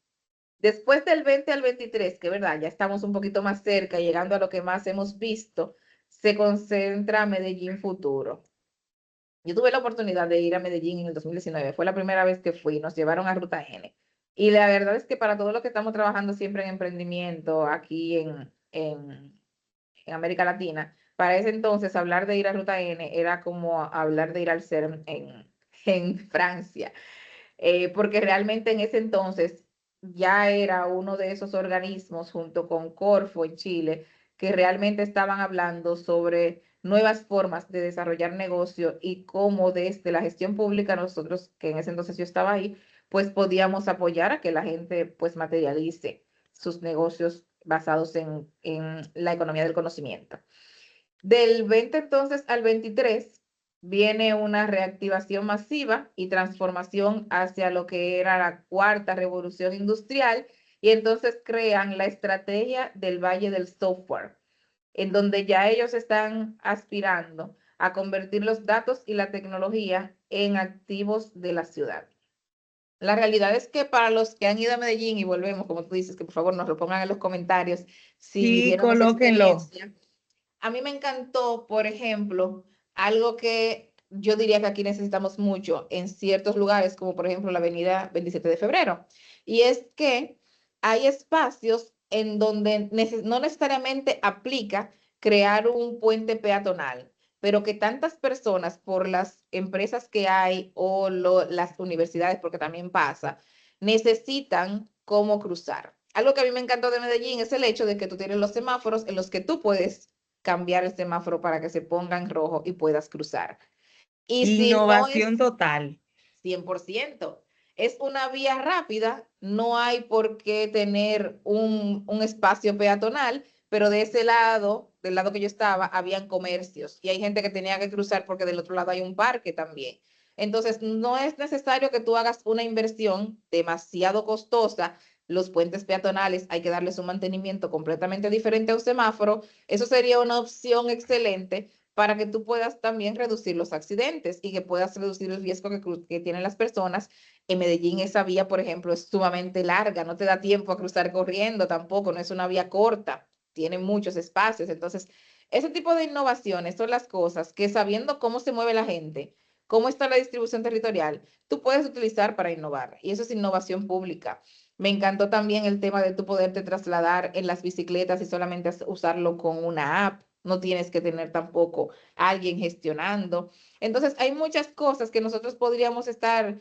Después del 20 al 23, que verdad, ya estamos un poquito más cerca, llegando a lo que más hemos visto, se concentra Medellín Futuro. Yo tuve la oportunidad de ir a Medellín en el 2019, fue la primera vez que fui, nos llevaron a Ruta N. Y la verdad es que para todo lo que estamos trabajando siempre en emprendimiento aquí en América Latina, para ese entonces hablar de ir a Ruta N era como hablar de ir al CERN en Francia, porque realmente en ese entonces ya era uno de esos organismos junto con Corfo en Chile que realmente estaban hablando sobre nuevas formas de desarrollar negocio y cómo desde la gestión pública nosotros, que en ese entonces yo estaba ahí, pues podíamos apoyar a que la gente pues materialice sus negocios basados en la economía del conocimiento. Del 20 entonces al 23 viene una reactivación masiva y transformación hacia lo que era la cuarta revolución industrial, y entonces crean la estrategia del Valle del Software, en donde ya ellos están aspirando a convertir los datos y la tecnología en activos de la ciudad. La realidad es que para los que han ido a Medellín, y volvemos, como tú dices, que por favor nos lo pongan en los comentarios si Sí, vivieron esa colóquenlo. experiencia. A mí me encantó, por ejemplo, algo que yo diría que aquí necesitamos mucho en ciertos lugares, como por ejemplo la avenida 27 de febrero, y es que hay espacios en donde no necesariamente aplica crear un puente peatonal, pero que tantas personas por las empresas que hay o las universidades, porque también pasa, necesitan cómo cruzar. Algo que a mí me encantó de Medellín es el hecho de que tú tienes los semáforos en los que tú puedes cambiar el semáforo para que se ponga en rojo y puedas cruzar. Y si no Innovación es total. 100%, es una vía rápida, no hay por qué tener un espacio peatonal, pero de ese lado, del lado que yo estaba, habían comercios y hay gente que tenía que cruzar porque del otro lado hay un parque también. Entonces, no es necesario que tú hagas una inversión demasiado costosa. Los puentes peatonales hay que darles un mantenimiento completamente diferente a un semáforo. Eso sería una opción excelente para que tú puedas también reducir los accidentes y que puedas reducir el riesgo que tienen las personas. En Medellín esa vía, por ejemplo, es sumamente larga, no te da tiempo a cruzar corriendo tampoco, no es una vía corta, tiene muchos espacios. Entonces, ese tipo de innovaciones son las cosas que, sabiendo cómo se mueve la gente, cómo está la distribución territorial, tú puedes utilizar para innovar, y eso es innovación pública. Me encantó también el tema de tu poderte trasladar en las bicicletas y solamente usarlo con una app. No tienes que tener tampoco a alguien gestionando. Entonces, hay muchas cosas que nosotros podríamos estar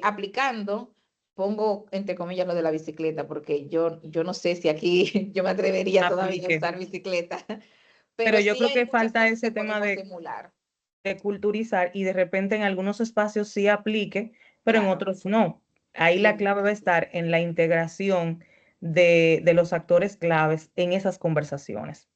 aplicando. Pongo entre comillas lo de la bicicleta, porque yo no sé si aquí yo me atrevería todavía a Aplique. usar bicicleta, Pero pero yo sí creo hay que muchas falta cosas ese que tema podemos emular. de culturizar y de repente en algunos espacios sí aplique, pero en Claro, otros no. Ahí la clave va a 100%. estar en la integración de los actores claves en esas conversaciones.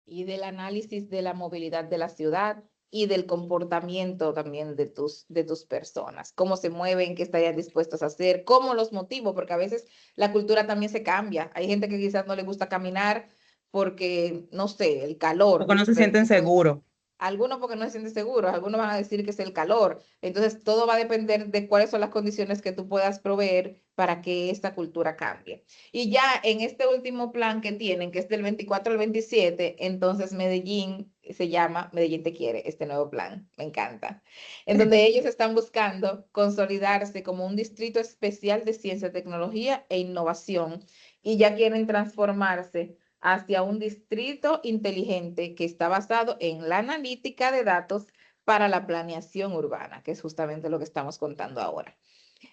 Y del análisis de la movilidad de la ciudad y del comportamiento también de tus personas, cómo se mueven, qué estarían dispuestos a hacer, cómo los motivo, porque a veces la cultura también se cambia. Hay gente que quizás no le gusta caminar porque, no sé, el Porque calor, no se pero sienten pues seguros. algunos porque no se sienten seguros, algunos van a decir que es el calor. Entonces, todo va a depender de cuáles son las condiciones que tú puedas proveer para que esta cultura cambie. Y ya en este último plan que tienen, que es del 24 al 27, entonces Medellín se llama Medellín Te Quiere, este nuevo plan. Me encanta. En donde ellos están buscando consolidarse como un distrito especial de ciencia, tecnología e innovación, y ya quieren transformarse hacia un distrito inteligente que está basado en la analítica de datos para la planeación urbana, que es justamente lo que estamos contando ahora.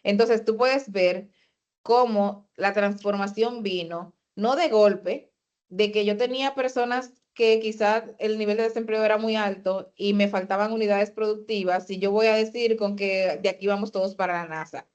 Entonces, tú puedes ver cómo la transformación vino, no de golpe, de que yo tenía personas que quizás el nivel de desempleo era muy alto y me faltaban unidades productivas, y yo voy a decir con que de aquí vamos todos para la NASA.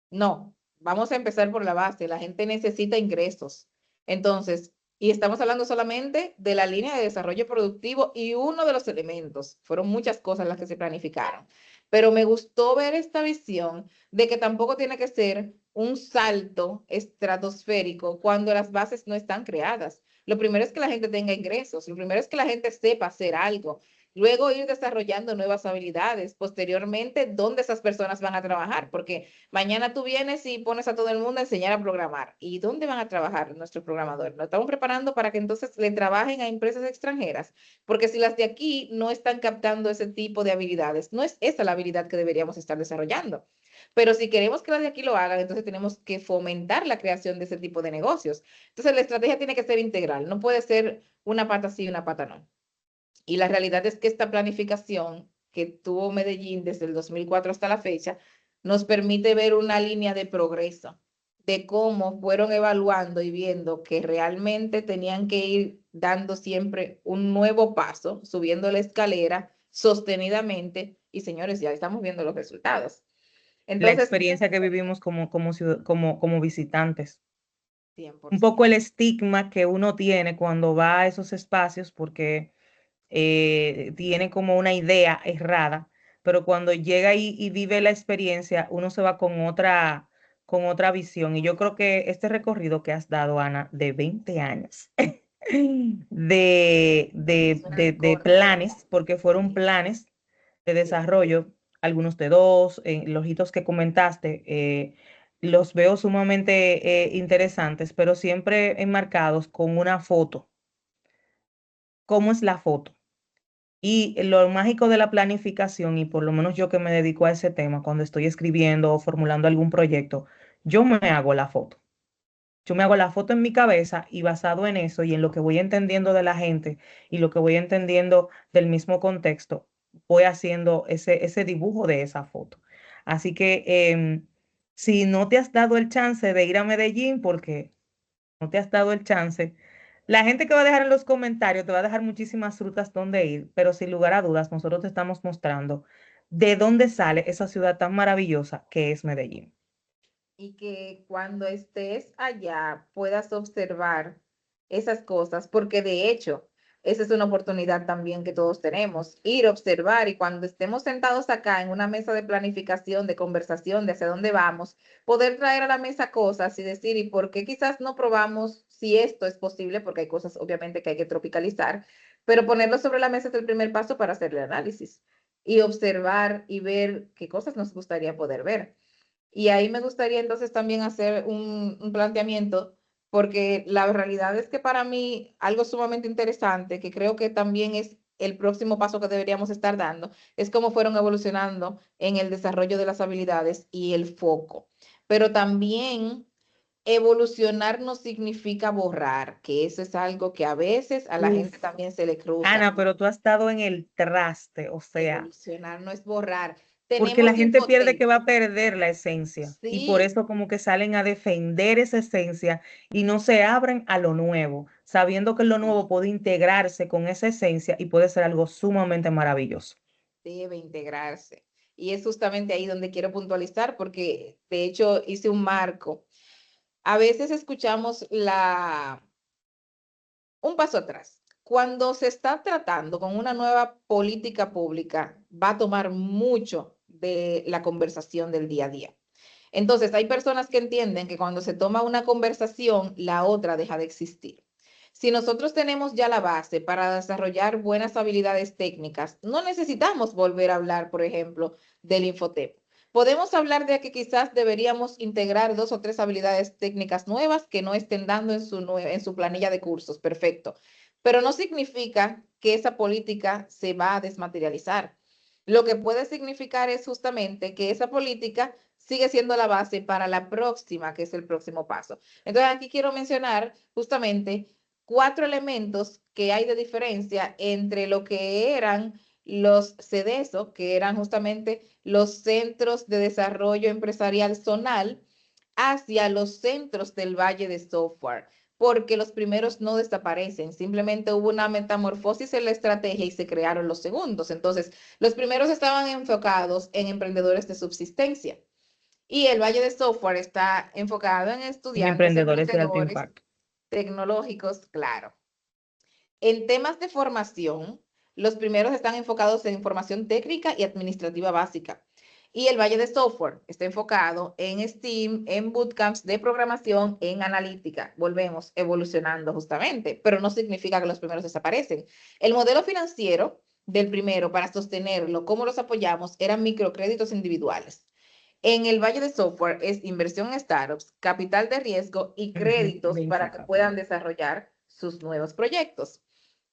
No, vamos a empezar por la base. La gente necesita ingresos. Entonces, y estamos hablando solamente de la línea de desarrollo productivo y uno de los elementos. Fueron muchas cosas las que se planificaron. Pero me gustó ver esta visión de que tampoco tiene que ser un salto estratosférico cuando las bases no están creadas. Lo primero es que la gente tenga ingresos, lo primero es que la gente sepa hacer algo, luego ir desarrollando nuevas habilidades, posteriormente, dónde esas personas van a trabajar, porque mañana tú vienes y pones a todo el mundo a enseñar a programar. ¿Y dónde van a trabajar nuestros programadores? Lo estamos preparando para que entonces le trabajen a empresas extranjeras, porque si las de aquí no están captando ese tipo de habilidades, no es esa la habilidad que deberíamos estar desarrollando. Pero si queremos que las de aquí lo hagan, entonces tenemos que fomentar la creación de ese tipo de negocios. Entonces la estrategia tiene que ser integral, no puede ser una pata sí y una pata no. Y la realidad es que esta planificación que tuvo Medellín desde el 2004 hasta la fecha nos permite ver una línea de progreso de cómo fueron evaluando y viendo que realmente tenían que ir dando siempre un nuevo paso, subiendo la escalera sostenidamente, y señores, ya estamos viendo los resultados. La Entonces, experiencia que vivimos como visitantes. Un 100%. poco el estigma que uno tiene cuando va a esos espacios, porque tiene como una idea errada, pero cuando llega y vive la experiencia, uno se va con otra visión. Y yo creo que este recorrido que has dado, Ana, de 20 años, Suenan de cortos. planes, porque fueron Sí, planes de sí. desarrollo, algunos de dos, los hitos que comentaste, los veo sumamente interesantes, pero siempre enmarcados con una foto. ¿Cómo es la foto? Y lo mágico de la planificación, y por lo menos yo que me dedico a ese tema, cuando estoy escribiendo o formulando algún proyecto, yo me hago la foto. Yo me hago la foto en mi cabeza y basado en eso y en lo que voy entendiendo de la gente y lo que voy entendiendo del mismo contexto, voy haciendo ese dibujo de esa foto. Así que si no te has dado el chance de ir a Medellín, porque no te has dado el chance, la gente que va a dejar en los comentarios te va a dejar muchísimas rutas donde ir, pero sin lugar a dudas, nosotros te estamos mostrando de dónde sale esa ciudad tan maravillosa que es Medellín. Y que cuando estés allá puedas observar esas cosas, porque de hecho, esa es una oportunidad también que todos tenemos, ir a observar y cuando estemos sentados acá en una mesa de planificación, de conversación, de hacia dónde vamos, poder traer a la mesa cosas y decir, ¿y por qué quizás no probamos si esto es posible? Porque hay cosas obviamente que hay que tropicalizar, pero ponerlo sobre la mesa es el primer paso para hacer el análisis y observar y ver qué cosas nos gustaría poder ver. Y ahí me gustaría entonces también hacer un planteamiento, porque la realidad es que para mí algo sumamente interesante, que creo que también es el próximo paso que deberíamos estar dando, es cómo fueron evolucionando en el desarrollo de las habilidades y el foco. Pero también evolucionar no significa borrar, que eso es algo que a veces a la gente Uf, también se le cruza. Ana, pero tú has estado en el traste, o sea, Evolucionar no es borrar. porque la Tenemos gente pierde que Infotep. va a perder la esencia y por Sí, eso como que salen a defender esa esencia y no se abren a lo nuevo, sabiendo que lo nuevo puede integrarse con esa esencia y puede ser algo sumamente maravilloso. debe integrarse. Y es justamente ahí donde quiero puntualizar, porque de hecho hice un marco. A veces escuchamos un paso atrás. Cuando se está tratando con una nueva política pública, va a tomar mucho de la conversación del día a día. Entonces, hay personas que entienden que cuando se toma una conversación, la otra deja de existir. Si nosotros tenemos ya la base para desarrollar buenas habilidades técnicas, no necesitamos volver a hablar, por ejemplo, del Infotep. Podemos hablar de que quizás deberíamos integrar dos o tres habilidades técnicas nuevas que no estén dando en su planilla de cursos. Perfecto. Pero no significa que esa política se va a desmaterializar. Lo que puede significar es justamente que esa política sigue siendo la base para la próxima, que es el próximo paso. Entonces, aquí quiero mencionar justamente cuatro elementos que hay de diferencia entre lo que eran los CDESO, que eran justamente los Centros de Desarrollo Empresarial Zonal, hacia los centros del Valle de Software, porque los primeros no desaparecen, simplemente hubo una metamorfosis en la estrategia y se crearon los segundos. Entonces, los primeros estaban enfocados en emprendedores de subsistencia y el Valle de Software está enfocado en En estudiantes, emprendedores de alto emprendedores impacto. tecnológicos, claro. En temas de formación, los primeros están enfocados en formación técnica y administrativa básica. Y el Valle de Software está enfocado en STEAM, en bootcamps de programación, en analítica. Volvemos evolucionando justamente, pero no significa que los primeros desaparecen. El modelo financiero del primero para sostenerlo, cómo los apoyamos, eran microcréditos individuales. En el Valle de Software es inversión en startups, capital de riesgo y Ujú, créditos venture para que puedan capital. desarrollar sus nuevos proyectos.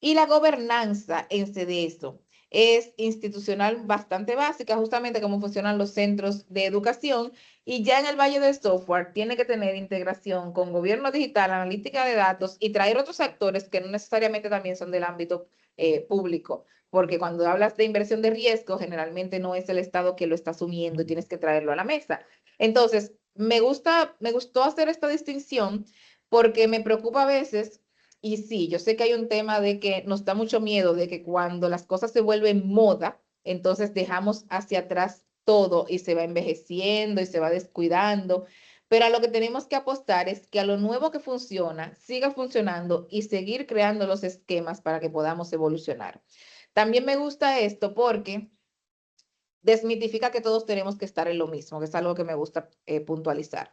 Y la gobernanza en CDESO es institucional bastante básica, justamente cómo funcionan los centros de educación. Y ya en el Valle del Software tiene que tener integración con gobierno digital, analítica de datos y traer otros actores que no necesariamente también son del ámbito público, porque cuando hablas de inversión de riesgo, generalmente no es el Estado que lo está asumiendo y tienes que traerlo a la mesa. Entonces, me gustó hacer esta distinción porque me preocupa a veces, y sí, yo sé que hay un tema de que nos da mucho miedo de que cuando las cosas se vuelven moda, entonces dejamos hacia atrás todo y se va envejeciendo y se va descuidando, Pero a lo que tenemos que apostar es que a lo nuevo que funciona, siga funcionando y seguir creando los esquemas para que podamos evolucionar. También me gusta esto porque desmitifica que todos tenemos que estar en lo mismo, que es algo que me gusta puntualizar.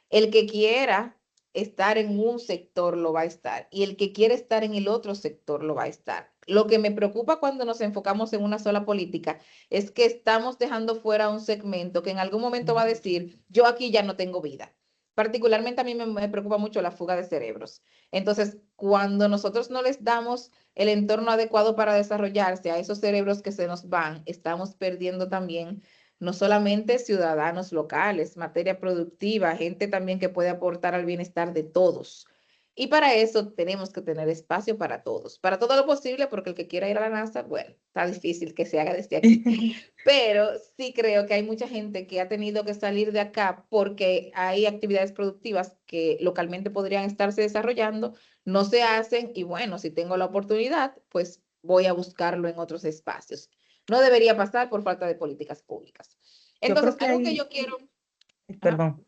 El que quiera estar en un sector lo va a estar y el que quiere estar en el otro sector lo va a estar. Lo que me preocupa cuando nos enfocamos en una sola política es que estamos dejando fuera un segmento que en algún momento va a decir, yo aquí ya no tengo vida. Particularmente a mí me preocupa mucho la fuga de cerebros. Entonces, cuando nosotros no les damos el entorno adecuado para desarrollarse a esos cerebros que se nos van, estamos perdiendo también no solamente ciudadanos locales, materia productiva, gente también que puede aportar al bienestar de todos. Y para eso tenemos que tener espacio para todo lo posible, porque el que quiera ir a la NASA, bueno, está difícil que se haga desde aquí. Pero sí creo que hay mucha gente que ha tenido que salir de acá porque hay actividades productivas que localmente podrían estarse desarrollando, no se hacen y bueno, si tengo la oportunidad, pues voy a buscarlo en otros espacios. No debería pasar por falta de políticas públicas. Yo Entonces, creo que algo que hay, yo quiero, ajá, perdón,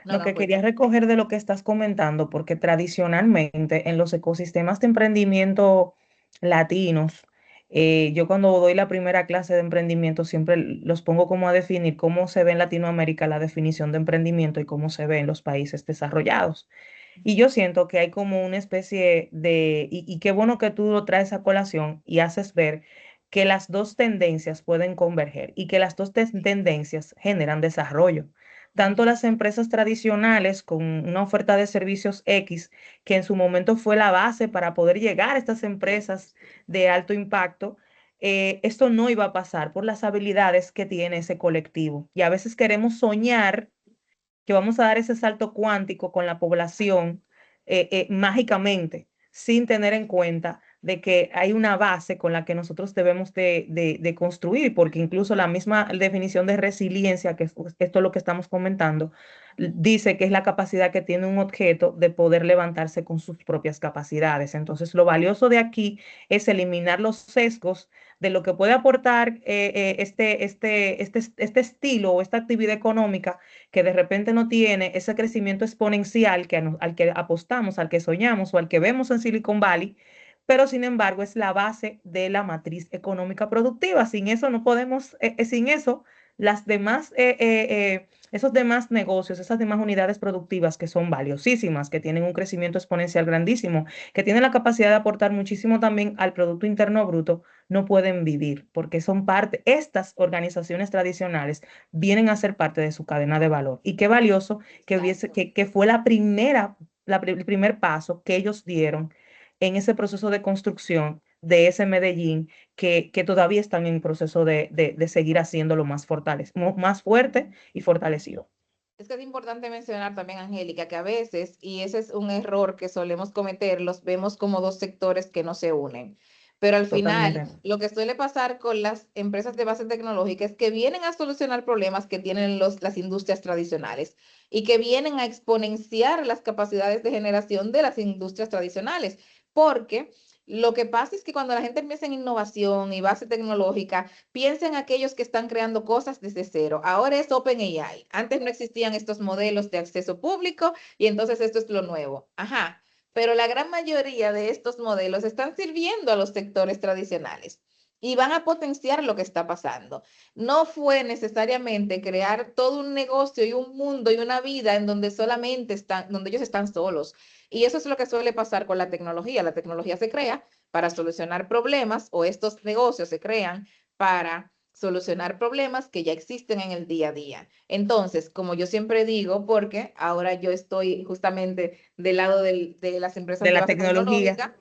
no, lo no, que quería cuenta. recoger de lo que estás comentando, porque tradicionalmente en los ecosistemas de emprendimiento latinos, yo cuando doy la primera clase de emprendimiento siempre los pongo como a definir cómo se ve en Latinoamérica la definición de emprendimiento y cómo se ve en los países desarrollados. Y yo siento que hay como una especie de, y qué bueno que tú lo traes a colación y haces ver que las dos tendencias pueden converger y que las dos tendencias generan desarrollo. Tanto las empresas tradicionales con una oferta de servicios X, que en su momento fue la base para poder llegar a estas empresas de alto impacto, esto no iba a pasar por las habilidades que tiene ese colectivo. Y a veces queremos soñar que vamos a dar ese salto cuántico con la población mágicamente, sin tener en cuenta de que hay una base con la que nosotros debemos de construir, porque incluso la misma definición de resiliencia, que esto es lo que estamos comentando, dice que es la capacidad que tiene un objeto de poder levantarse con sus propias capacidades. Entonces, lo valioso de aquí es eliminar los sesgos de lo que puede aportar este estilo o esta actividad económica que de repente no tiene ese crecimiento exponencial al que apostamos, al que soñamos o al que vemos en Silicon Valley, pero sin embargo es la base de la matriz económica productiva. Sin eso no podemos, sin eso, las demás, esos demás negocios, esas demás unidades productivas que son valiosísimas, que tienen un crecimiento exponencial grandísimo, que tienen la capacidad de aportar muchísimo también al Producto Interno Bruto, no pueden vivir, porque son parte, estas organizaciones tradicionales vienen a ser parte de su cadena de valor. Y qué valioso Exacto. que fue la primera, el primer paso que ellos dieron en ese proceso de construcción de ese Medellín que todavía están en proceso de seguir haciéndolo más, más fuerte y fortalecido. Es que es importante mencionar también, Angélica, que a veces, y ese es un error que solemos cometer, los vemos como dos sectores que no se unen. Pero al final, Totalmente. lo que suele pasar con las empresas de base tecnológica es que vienen a solucionar problemas que tienen las industrias tradicionales y que vienen a exponenciar las capacidades de generación de las industrias tradicionales. Porque lo que pasa es que cuando la gente empieza en innovación y base tecnológica, piensa en aquellos que están creando cosas desde cero. Ahora es OpenAI. Antes no existían estos modelos de acceso público y entonces esto es lo nuevo. Ajá. Pero la gran mayoría de estos modelos están sirviendo a los sectores tradicionales y van a potenciar lo que está pasando. No fue necesariamente crear todo un negocio y un mundo y una vida en donde solamente están, donde ellos están solos. Y eso es lo que suele pasar con la tecnología. La tecnología se crea para solucionar problemas o estos negocios se crean para solucionar problemas que ya existen en el día a día. Entonces, como yo siempre digo, porque ahora yo estoy justamente del lado de las empresas De de la base tecnología. tecnológica,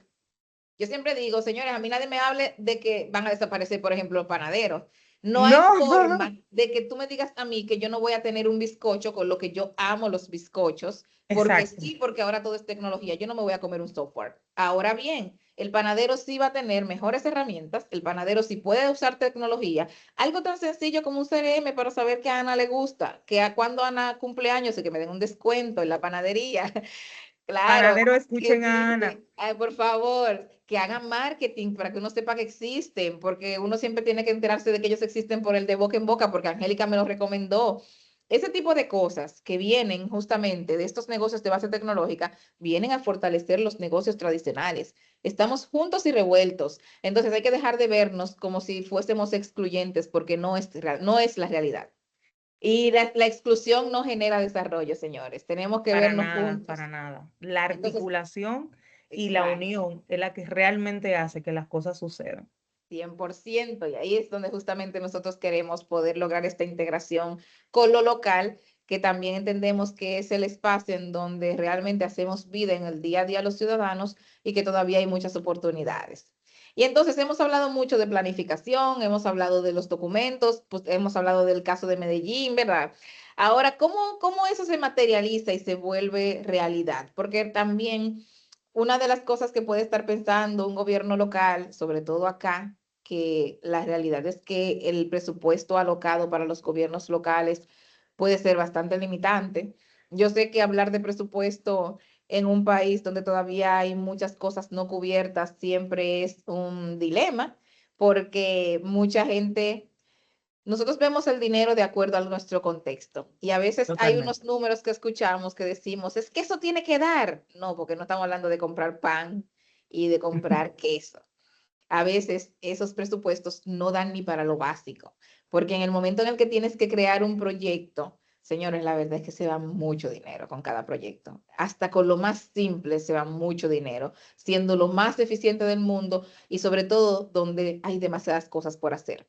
yo siempre digo, señores, a mí nadie me hable de que van a desaparecer, por ejemplo, los panaderos. No hay No, forma de que tú me digas a mí que yo no voy a tener un bizcocho con lo que yo amo los bizcochos, porque exacto. sí, porque ahora todo es tecnología. Yo no me voy a comer un software. Ahora bien, el panadero sí va a tener mejores herramientas, el panadero sí puede usar tecnología. Algo tan sencillo como un CRM para saber que a Ana le gusta, que a cuando Ana cumpleaños y que me den un descuento en la panadería. Claro, Panadero, que escuchen a Ana. dice, ay, por favor, que hagan marketing para que uno sepa que existen, porque uno siempre tiene que enterarse de que ellos existen por el de boca en boca, porque Angélica me lo recomendó. ese tipo de cosas que vienen justamente de estos negocios de base tecnológica, vienen a fortalecer los negocios tradicionales. Estamos juntos y revueltos. Entonces hay que dejar de vernos como si fuésemos excluyentes porque no es la realidad. Y la exclusión no genera desarrollo, señores. Tenemos que Para vernos nada, para juntos. nada. La Entonces, articulación y la exacto. unión es la que realmente hace que las cosas sucedan. 100%, y ahí es donde justamente nosotros queremos poder lograr esta integración con lo local, que también entendemos que es el espacio en donde realmente hacemos vida en el día a día los ciudadanos y que todavía hay muchas oportunidades. Y entonces hemos hablado mucho de planificación, hemos hablado de los documentos, pues hemos hablado del caso de Medellín, ¿verdad? Ahora, ¿cómo eso se materializa y se vuelve realidad? Porque también una de las cosas que puede estar pensando un gobierno local, sobre todo acá, que la realidad es que el presupuesto alocado para los gobiernos locales puede ser bastante limitante. Yo sé que hablar de presupuesto en un país donde todavía hay muchas cosas no cubiertas siempre es un dilema, porque mucha gente, nosotros vemos el dinero de acuerdo a nuestro contexto y a veces hay Totalmente. unos números que escuchamos que decimos, es que eso tiene que dar. No, porque no estamos hablando de comprar pan y de comprar queso. A veces esos presupuestos no dan ni para lo básico, porque en el momento en el que tienes que crear un proyecto, señores, la verdad es que se va mucho dinero con cada proyecto. Hasta con lo más simple se va mucho dinero, siendo lo más eficiente del mundo y sobre todo donde hay demasiadas cosas por hacer.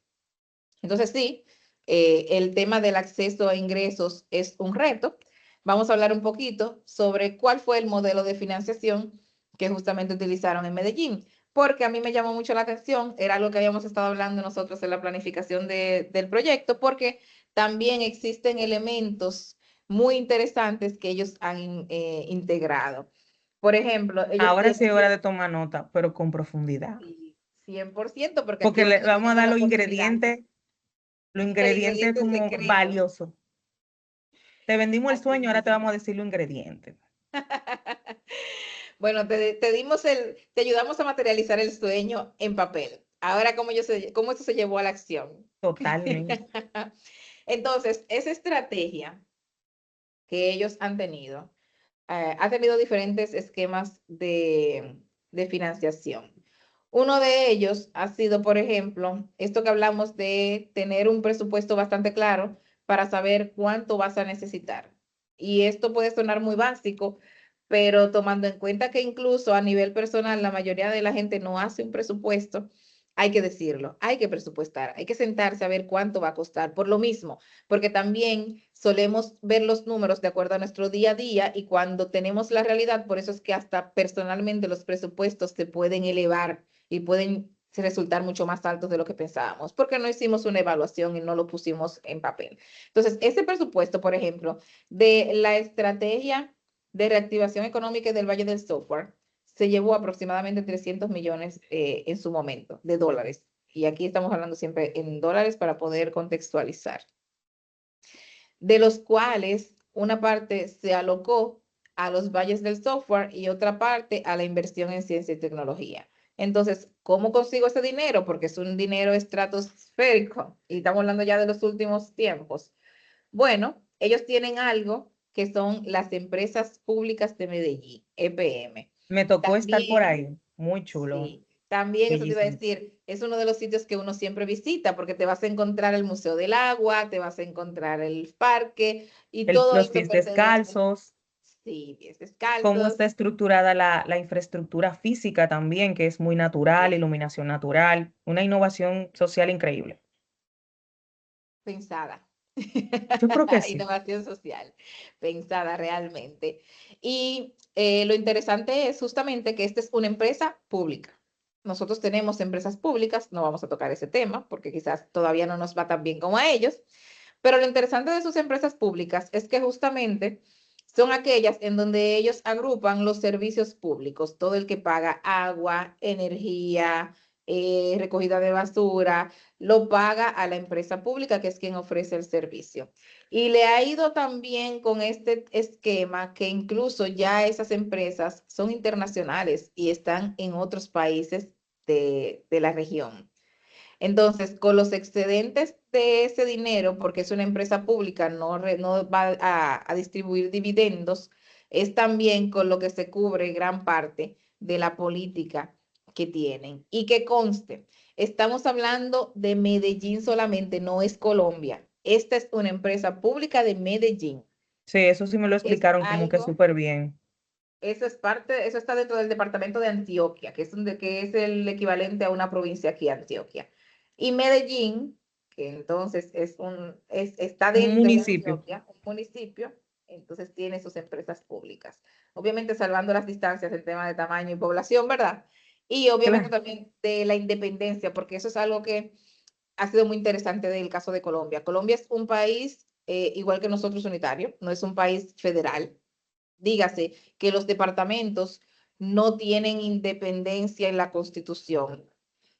Entonces sí, el tema del acceso a ingresos es un reto. Vamos a hablar un poquito sobre cuál fue el modelo de financiación que justamente utilizaron en Medellín, porque a mí me llamó mucho la atención, era algo que habíamos estado hablando nosotros en la planificación del proyecto, porque también existen elementos muy interesantes que ellos han integrado. Por ejemplo, ellos Ahora sí tienen es hora de tomar nota, pero con profundidad. sí, 100%, porque aquí Porque es le donde vamos viene a toda dar la oportunidad, los el ingredientes ingrediente como secreto. valiosos. Te vendimos el Así sueño, ahora te mismo. vamos a decir los ingredientes. Bueno, te ayudamos a materializar el sueño en papel. Ahora, ¿cómo eso se llevó a la acción? Totalmente. Entonces, esa estrategia que ellos han tenido, ha tenido diferentes esquemas de financiación. Uno de ellos ha sido, por ejemplo, esto que hablamos de tener un presupuesto bastante claro para saber cuánto vas a necesitar. Y esto puede sonar muy básico, pero tomando en cuenta que incluso a nivel personal la mayoría de la gente no hace un presupuesto, hay que decirlo, hay que presupuestar, hay que sentarse a ver cuánto va a costar por lo mismo, porque también solemos ver los números de acuerdo a nuestro día a día y cuando tenemos la realidad, por eso es que hasta personalmente los presupuestos se pueden elevar y pueden resultar mucho más altos de lo que pensábamos, porque no hicimos una evaluación y no lo pusimos en papel. Entonces, ese presupuesto, por ejemplo, de la estrategia de reactivación económica del Valle del Software, se llevó aproximadamente 300 millones en su momento de dólares. Y aquí estamos hablando siempre en dólares para poder contextualizar, de los cuales una parte se alocó a los valles del software y otra parte a la inversión en ciencia y tecnología. Entonces, ¿cómo consigo ese dinero? Porque es un dinero estratosférico y estamos hablando ya de los últimos tiempos. Bueno, ellos tienen algo que son las empresas públicas de Medellín, EPM. Me tocó estar por También ahí. Muy chulo. sí, también eso te iba a Bellísimo. decir, es uno de los sitios que uno siempre visita porque te vas a encontrar el Museo del Agua, te vas a encontrar el parque y todo Los eso pies pertenece, descalzos, sí, pies cómo descalzos, está estructurada la infraestructura física también, que es muy natural, sí, iluminación natural, una innovación social increíble. pensada. Yo creo que sí. Innovación social, pensada realmente. Y lo interesante es justamente que esta es una empresa pública. Nosotros tenemos empresas públicas, no vamos a tocar ese tema porque quizás todavía no nos va tan bien como a ellos, pero lo interesante de sus empresas públicas es que justamente son aquellas en donde ellos agrupan los servicios públicos, todo el que paga agua, energía, recogida de basura, lo paga a la empresa pública, que es quien ofrece el servicio. Y le ha ido también con este esquema que incluso ya esas empresas son internacionales y están en otros países de la región. Entonces, con los excedentes de ese dinero, porque es una empresa pública, no va a distribuir dividendos, es también con lo que se cubre gran parte de la política que tienen. Y que conste, estamos hablando de Medellín solamente, no es Colombia. Esta es una empresa pública de Medellín. Sí, eso sí me lo Es explicaron como que algo súper bien. Eso es parte, eso está dentro del departamento de Antioquia, que es el equivalente a una provincia aquí, Antioquia. Y Medellín, que entonces está Un dentro de municipio. Antioquia, un municipio, entonces tiene sus empresas públicas. Obviamente salvando las distancias en tema de tamaño y población, ¿verdad? Y obviamente Claro. también de la independencia, porque eso es algo que ha sido muy interesante del caso de Colombia. Colombia es un país, igual que nosotros, unitario, no es un país federal. Dígase que los departamentos no tienen independencia en la Constitución.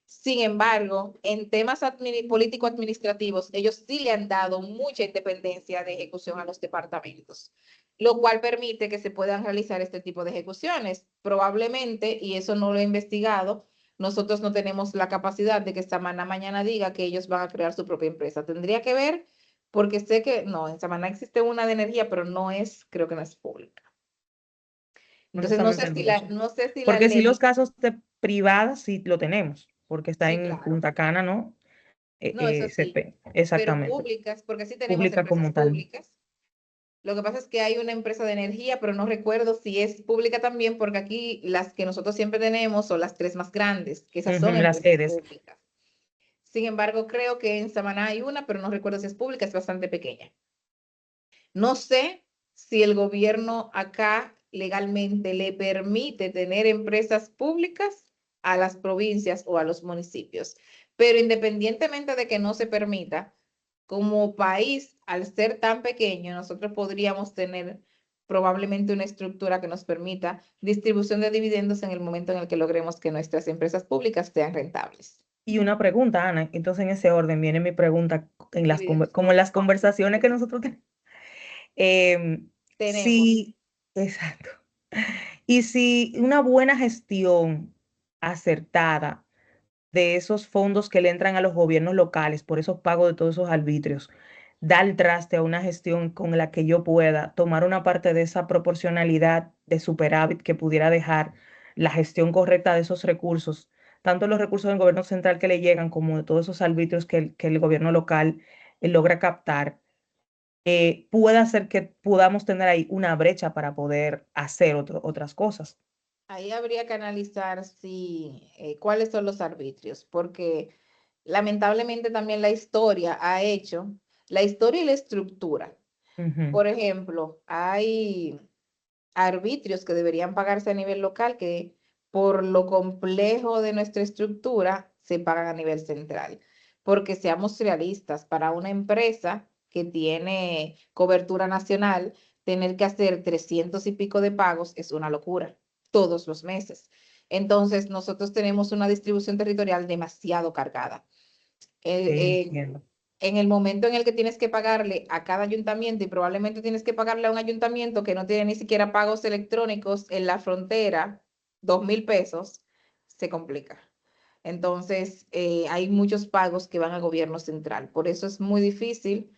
Sin embargo, en temas político-administrativos, ellos sí le han dado mucha independencia de ejecución a los departamentos, lo cual permite que se puedan realizar este tipo de ejecuciones. Probablemente, y eso no lo he investigado, nosotros no tenemos la capacidad de que Samaná mañana diga que ellos van a crear su propia empresa. Tendría que ver, porque sé que no, en Samaná existe una de energía, pero no es, creo que no es pública. Entonces, Honestamente no lo sé. no sé si la Porque sí los ley, casos de privadas sí lo tenemos, porque está sí, en claro, Punta Cana, ¿no? no, eso sí, pero Exactamente. públicas, porque sí tenemos Pública empresas como tal. públicas. Lo que pasa es que hay una empresa de energía, pero no recuerdo si es pública también, porque aquí las que nosotros siempre tenemos son las tres más grandes, que esas Ujú, son las empresas sedes. públicas. Sin embargo, creo que en Samaná hay una, pero no recuerdo si es pública, es bastante pequeña. No sé si el gobierno acá legalmente le permite tener empresas públicas a las provincias o a los municipios, pero independientemente de que no se permita, como país, al ser tan pequeño, nosotros podríamos tener probablemente una estructura que nos permita distribución de dividendos en el momento en el que logremos que nuestras empresas públicas sean rentables. Y una pregunta, Ana, entonces en ese orden viene mi pregunta, Dividendos. como en las conversaciones que nosotros tenemos. Tenemos. Sí, exacto. Y si una buena gestión acertada de esos fondos que le entran a los gobiernos locales por esos pagos de todos esos arbitrios, da el traste a una gestión con la que yo pueda tomar una parte de esa proporcionalidad de superávit que pudiera dejar la gestión correcta de esos recursos, tanto los recursos del gobierno central que le llegan como de todos esos arbitrios que el gobierno local logra captar, pueda hacer que podamos tener ahí una brecha para poder hacer otras cosas. Ahí habría que analizar cuáles son los arbitrios, porque lamentablemente también la historia y la estructura. Ujú. Por ejemplo, hay arbitrios que deberían pagarse a nivel local que por lo complejo de nuestra estructura se pagan a nivel central. Porque seamos realistas, para una empresa que tiene cobertura nacional, tener que hacer 300 y pico de pagos es una locura todos los meses. Entonces, nosotros tenemos una distribución territorial demasiado cargada. Entiendo. En el momento en el que tienes que pagarle a cada ayuntamiento y probablemente tienes que pagarle a un ayuntamiento que no tiene ni siquiera pagos electrónicos en la frontera, 2.000 pesos, se complica. Entonces, hay muchos pagos que van al gobierno central. Por eso es muy difícil.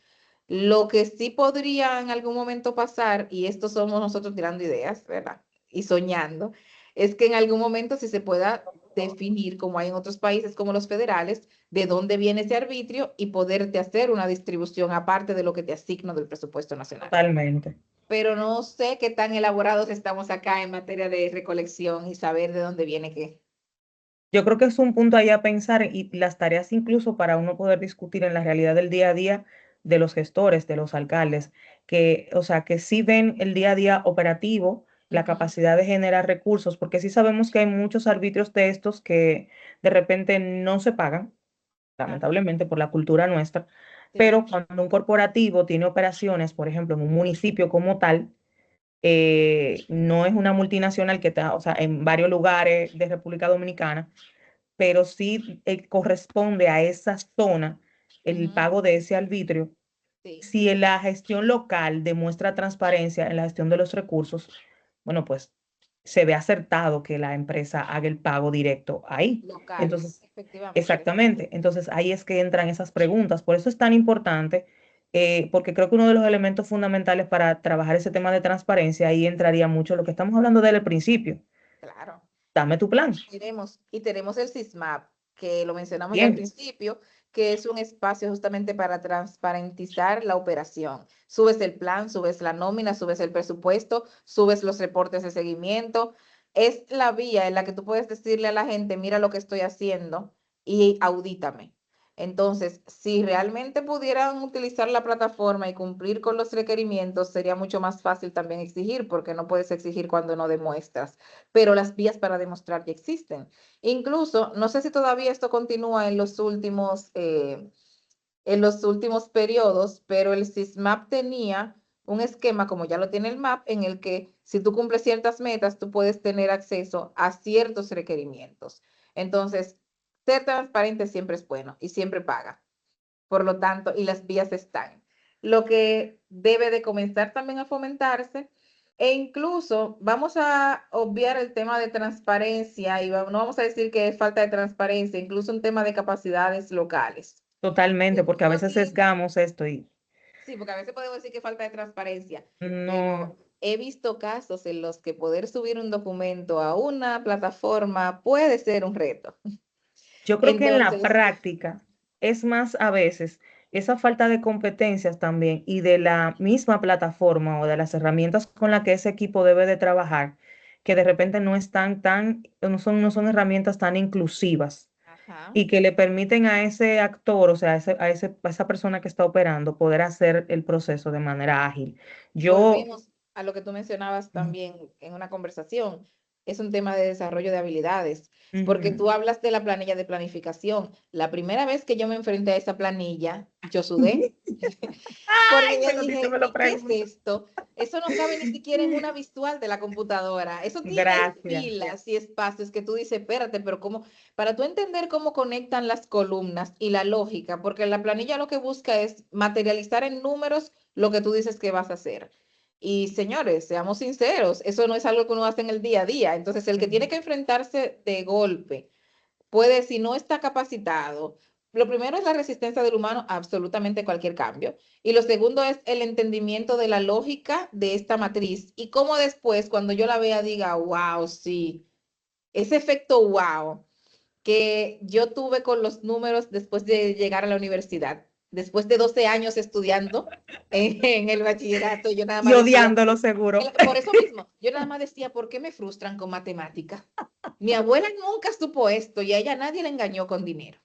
Lo que sí podría en algún momento pasar, y esto somos nosotros tirando ideas, ¿verdad? Y soñando, es que en algún momento si se pueda definir, como hay en otros países como los federales, de dónde viene ese arbitrio y poderte hacer una distribución aparte de lo que te asigno del presupuesto nacional. Totalmente. Pero no sé qué tan elaborados estamos acá en materia de recolección y saber de dónde viene qué. Yo creo que es un punto ahí a pensar y las tareas incluso para uno poder discutir en la realidad del día a día de los gestores, de los alcaldes, que, o sea, que sí ven el día a día operativo, la Ujú. capacidad de generar recursos, porque sí sabemos que hay muchos arbitrios de estos que de repente no se pagan, Ajá, lamentablemente por la cultura nuestra, sí. pero cuando un corporativo tiene operaciones, por ejemplo, en un municipio como tal, no es una multinacional que está, o sea, en varios lugares de República Dominicana, pero sí corresponde a esa zona el Ujú, pago de ese arbitrio. sí. Si en la gestión local demuestra transparencia en la gestión de los recursos, bueno, pues se ve acertado que la empresa haga el pago directo ahí. Local, Entonces, efectivamente. exactamente. Entonces, ahí es que entran esas preguntas. Por eso es tan importante, porque creo que uno de los elementos fundamentales para trabajar ese tema de transparencia, ahí entraría mucho lo que estamos hablando desde el principio. Claro. Dame tu plan. Y tenemos el SISMAP, que lo mencionamos ya al Bien, principio, que es un espacio justamente para transparentizar la operación. Subes el plan, subes la nómina, subes el presupuesto, subes los reportes de seguimiento. Es la vía en la que tú puedes decirle a la gente, mira lo que estoy haciendo y audítame. Entonces, si realmente pudieran utilizar la plataforma y cumplir con los requerimientos, sería mucho más fácil también exigir, porque no puedes exigir cuando no demuestras, pero las vías para demostrar que existen. Incluso, no sé si todavía esto continúa en los últimos periodos, pero el SISMAP tenía un esquema, como ya lo tiene el MAP, en el que si tú cumples ciertas metas, tú puedes tener acceso a ciertos requerimientos. Entonces, ser transparente siempre es bueno y siempre paga. Por lo tanto, y las vías están. Lo que debe de comenzar también a fomentarse, e incluso vamos a obviar el tema de transparencia y no vamos a decir que es falta de transparencia, incluso un tema de capacidades locales. totalmente, porque a Yo veces aquí, sesgamos esto y sí, porque a veces podemos decir que falta de transparencia, no. pero he visto casos en los que poder subir un documento a una plataforma puede ser un reto. Yo creo que en la Entonces, práctica es más a veces esa falta de competencias también y de la misma plataforma o de las herramientas con las que ese equipo debe de trabajar, que de repente no están no son herramientas tan inclusivas ajá. y que le permiten a ese actor, o sea, a esa persona que está operando, poder hacer el proceso de manera ágil. Yo, Volvemos a lo que tú mencionabas también en una conversación. Es un tema de desarrollo de habilidades, porque ujú. tú hablas de la planilla de planificación. La primera vez que yo me enfrenté a esa planilla, yo sudé, porque Ay, yo me lo dice, dije, me lo ¿qué es pregunto. esto? Eso no cabe ni siquiera en una visual de la computadora. Eso tiene Gracias. filas y espacios que tú dices, espérate, pero ¿cómo? Para tú entender cómo conectan las columnas y la lógica, porque la planilla lo que busca es materializar en números lo que tú dices que vas a hacer. Y señores, seamos sinceros, eso no es algo que uno hace en el día a día. Entonces, el que tiene Ujú. que enfrentarse de golpe puede, si no está capacitado, lo primero es la resistencia del humano a absolutamente cualquier cambio. Y lo segundo es el entendimiento de la lógica de esta matriz y cómo después, cuando yo la vea, diga, wow, sí, ese efecto wow que yo tuve con los números después de llegar a la universidad. Después de 12 años estudiando en el bachillerato, yo nada Y más decía, odiándolo seguro. por eso mismo, yo nada más decía, ¿por qué me frustran con matemática? Mi abuela nunca supo esto y a ella nadie le engañó con dinero.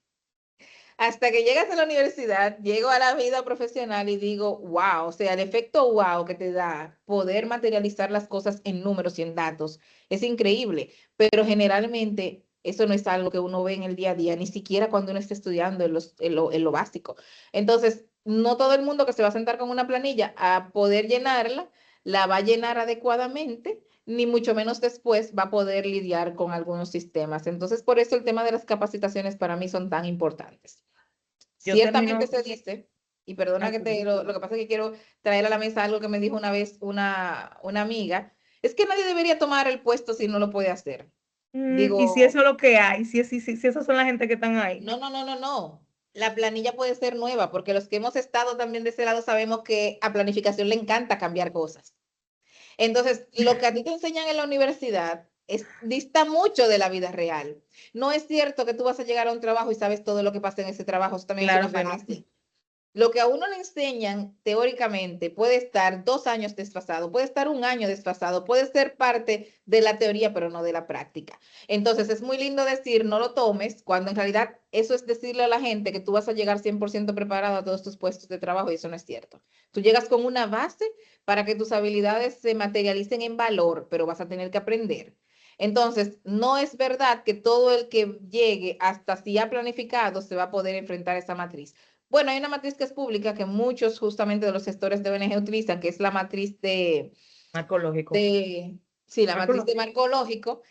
Hasta que llegas a la universidad, llego a la vida profesional y digo, wow, o sea, el efecto wow que te da poder materializar las cosas en números y en datos es increíble, pero generalmente eso no es algo que uno ve en el día a día, ni siquiera cuando uno está estudiando en lo básico. Entonces, no todo el mundo que se va a sentar con una planilla a poder llenarla, la va a llenar adecuadamente ni mucho menos después va a poder lidiar con algunos sistemas. Entonces, por eso el tema de las capacitaciones para mí son tan importantes. Yo Ciertamente termino. se dice, y perdona Ay, que perdón. lo que pasa es que quiero traer a la mesa algo que me dijo una vez una amiga, es que nadie debería tomar el puesto si no lo puede hacer. Y si eso Digo, es lo que hay, si esas son la gente que están ahí. no, no, no, no, no. La planilla puede ser nueva, porque los que hemos estado también de ese lado sabemos que a planificación le encanta cambiar cosas. Entonces, lo que a ti te enseñan en la universidad dista mucho de la vida real. No es cierto que tú vas a llegar a un trabajo y sabes todo lo que pasa en ese trabajo, eso también es una Claro que no. falacia. Lo que a uno le enseñan teóricamente puede estar 2 años desfasado, puede estar un año desfasado, puede ser parte de la teoría, pero no de la práctica. Entonces es muy lindo decir no lo tomes, cuando en realidad eso es decirle a la gente que tú vas a llegar 100% preparado a todos tus puestos de trabajo y eso no es cierto. Tú llegas con una base para que tus habilidades se materialicen en valor, pero vas a tener que aprender. Entonces, no es verdad que todo el que llegue hasta si ha planificado se va a poder enfrentar a esa matriz. Bueno, hay una matriz que es pública que muchos justamente de los gestores de ONG utilizan, que es la matriz Marco lógico. de, sí, la Marco matriz de lógico. marco lógico,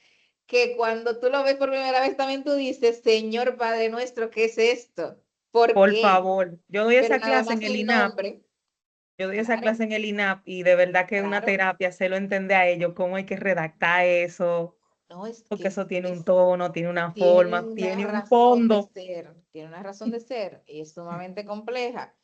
que cuando tú lo ves por primera vez también tú dices, Señor Padre nuestro, ¿qué es esto? ¿Por Por qué? favor. Yo doy Pero esa nada clase más en el el INAP. nombre. Yo doy esa Claro, clase en el INAP y de verdad que es una claro. terapia hacerlo entender a ellos cómo hay que redactar eso, No, es porque que eso tiene un tono, tiene una tiene forma, una tiene un razón de fondo. ser, tiene una razón de ser y es sumamente compleja.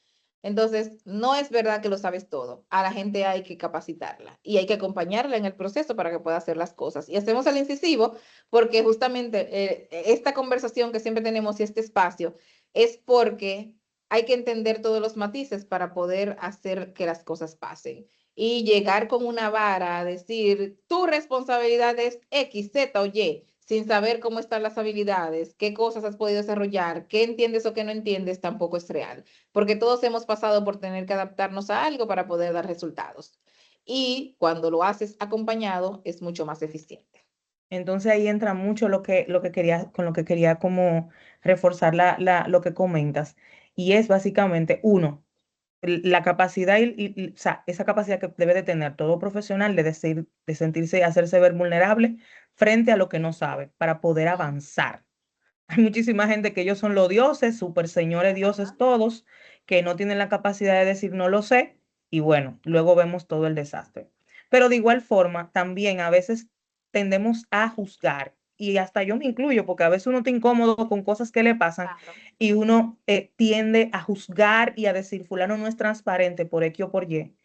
Entonces, no es verdad que lo sabes todo. A la gente hay que capacitarla y hay que acompañarla en el proceso para que pueda hacer las cosas. Y hacemos el incisivo porque justamente esta conversación que siempre tenemos y este espacio es porque hay que entender todos los matices para poder hacer que las cosas pasen. Y llegar con una vara a decir, tu responsabilidad es X, Z o Y, sin saber cómo están las habilidades, qué cosas has podido desarrollar, qué entiendes o qué no entiendes, tampoco es real, porque todos hemos pasado por tener que adaptarnos a algo para poder dar resultados. Y cuando lo haces acompañado, es mucho más eficiente. Entonces ahí entra mucho lo que quería, con lo que quería como reforzar lo que comentas. Y es básicamente, uno, la capacidad o sea, esa capacidad que debe de tener todo profesional de decir, de sentirse, hacerse ver vulnerable frente a lo que no sabe para poder avanzar. Hay muchísima gente que ellos son los dioses, super señores dioses Ajá. todos, que no tienen la capacidad de decir no lo sé, y bueno, luego vemos todo el desastre. Pero de igual forma, también a veces tendemos a juzgar, y hasta yo me incluyo, porque a veces uno está incómodo con cosas que le pasan, Claro. y uno tiende a juzgar y a decir, fulano no es transparente por X o por Y.